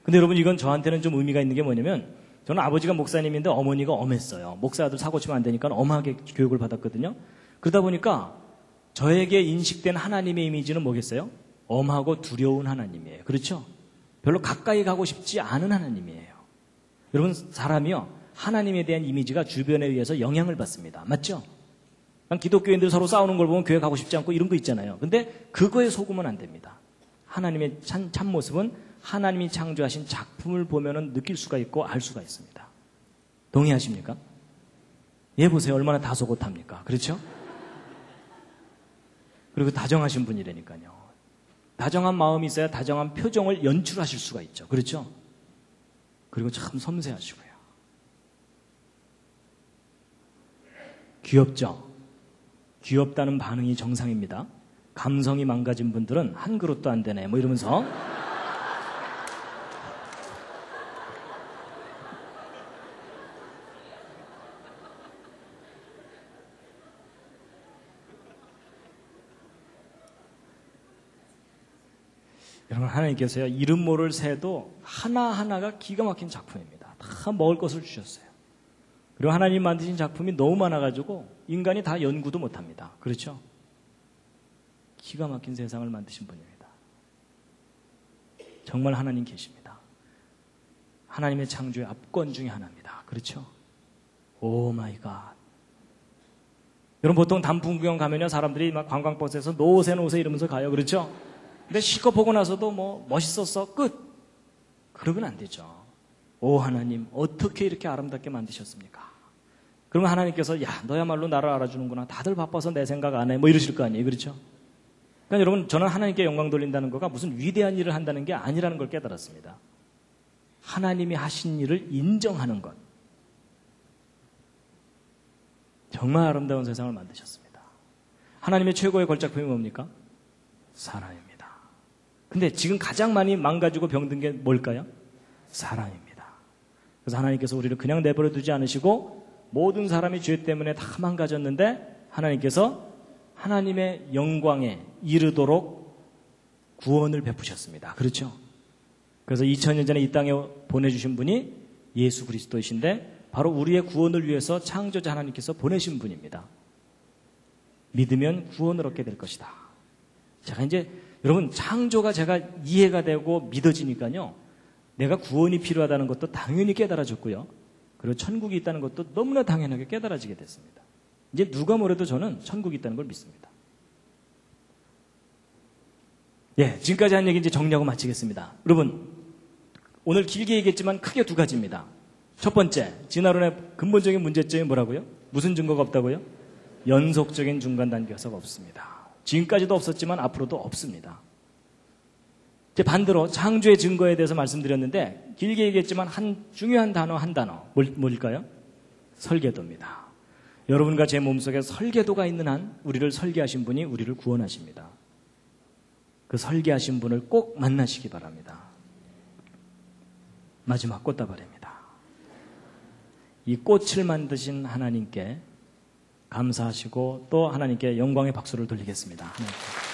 A: 근데 여러분, 이건 저한테는 좀 의미가 있는 게 뭐냐면, 저는 아버지가 목사님인데 어머니가 엄했어요. 목사 아들 사고 치면 안 되니까 엄하게 교육을 받았거든요. 그러다 보니까 저에게 인식된 하나님의 이미지는 뭐겠어요? 엄하고 두려운 하나님이에요. 그렇죠? 별로 가까이 가고 싶지 않은 하나님이에요. 여러분, 사람이요, 하나님에 대한 이미지가 주변에 의해서 영향을 받습니다. 맞죠? 기독교인들 서로 싸우는 걸 보면 교회 가고 싶지 않고 이런 거 있잖아요. 근데 그거에 속으면 안 됩니다. 하나님의 참모습은 하나님이 창조하신 작품을 보면은 느낄 수가 있고 알 수가 있습니다. 동의하십니까? 얘 보세요. 얼마나 다소곳합니까? 그렇죠? 그리고 다정하신 분이라니까요. 다정한 마음이 있어야 다정한 표정을 연출하실 수가 있죠. 그렇죠? 그리고 참 섬세하시고요. 귀엽죠? 귀엽다는 반응이 정상입니다. 감성이 망가진 분들은 한 그릇도 안 되네 뭐 이러면서 여러분, 하나님께서요, 이름 모를 새도 하나하나가 기가 막힌 작품입니다. 다 먹을 것을 주셨어요. 그리고 하나님 만드신 작품이 너무 많아가지고 인간이 다 연구도 못합니다. 그렇죠? 기가 막힌 세상을 만드신 분입니다. 정말 하나님 계십니다. 하나님의 창조의 압권 중에 하나입니다. 그렇죠? 오 마이 갓. 여러분, 보통 단풍 구경 가면요, 사람들이 막 관광버스에서 노세 이러면서 가요. 그렇죠? 근데 실컷 보고 나서도 뭐 멋있었어 끝. 그러면 안 되죠. 오 하나님, 어떻게 이렇게 아름답게 만드셨습니까? 그러면 하나님께서 야 너야말로 나를 알아주는구나. 다들 바빠서 내 생각 안 해. 뭐 이러실 거 아니에요. 그렇죠? 그러니까 여러분, 저는 하나님께 영광 돌린다는 거가 무슨 위대한 일을 한다는 게 아니라는 걸 깨달았습니다. 하나님이 하신 일을 인정하는 것. 정말 아름다운 세상을 만드셨습니다. 하나님의 최고의 걸작품이 뭡니까? 사람입니다. 근데 지금 가장 많이 망가지고 병든 게 뭘까요? 사람입니다. 그래서 하나님께서 우리를 그냥 내버려 두지 않으시고 모든 사람이 죄 때문에 다 망가졌는데 하나님께서 하나님의 영광에 이르도록 구원을 베푸셨습니다. 그렇죠? 그래서 2000년 전에 이 땅에 보내주신 분이 예수 그리스도이신데 바로 우리의 구원을 위해서 창조자 하나님께서 보내신 분입니다. 믿으면 구원을 얻게 될 것이다. 제가 이제 여러분, 창조가 제가 이해가 되고 믿어지니까요, 내가 구원이 필요하다는 것도 당연히 깨달아졌고요, 그리고 천국이 있다는 것도 너무나 당연하게 깨달아지게 됐습니다. 이제 누가 뭐래도 저는 천국이 있다는 걸 믿습니다. 예, 지금까지 한 얘기 이제 정리하고 마치겠습니다. 여러분, 오늘 길게 얘기했지만 크게 두 가지입니다. 첫 번째, 진화론의 근본적인 문제점이 뭐라고요? 무슨 증거가 없다고요? 연속적인 중간 단계가 없습니다. 지금까지도 없었지만 앞으로도 없습니다. 이제 반대로 창조의 증거에 대해서 말씀드렸는데 길게 얘기했지만 한 중요한 단어 한 단어 뭘까요? 설계도입니다. 여러분과 제 몸속에 설계도가 있는 한 우리를 설계하신 분이 우리를 구원하십니다. 그 설계하신 분을 꼭 만나시기 바랍니다. 마지막 꽃다발입니다. 이 꽃을 만드신 하나님께 감사하시고 또 하나님께 영광의 박수를 돌리겠습니다. 하나님께.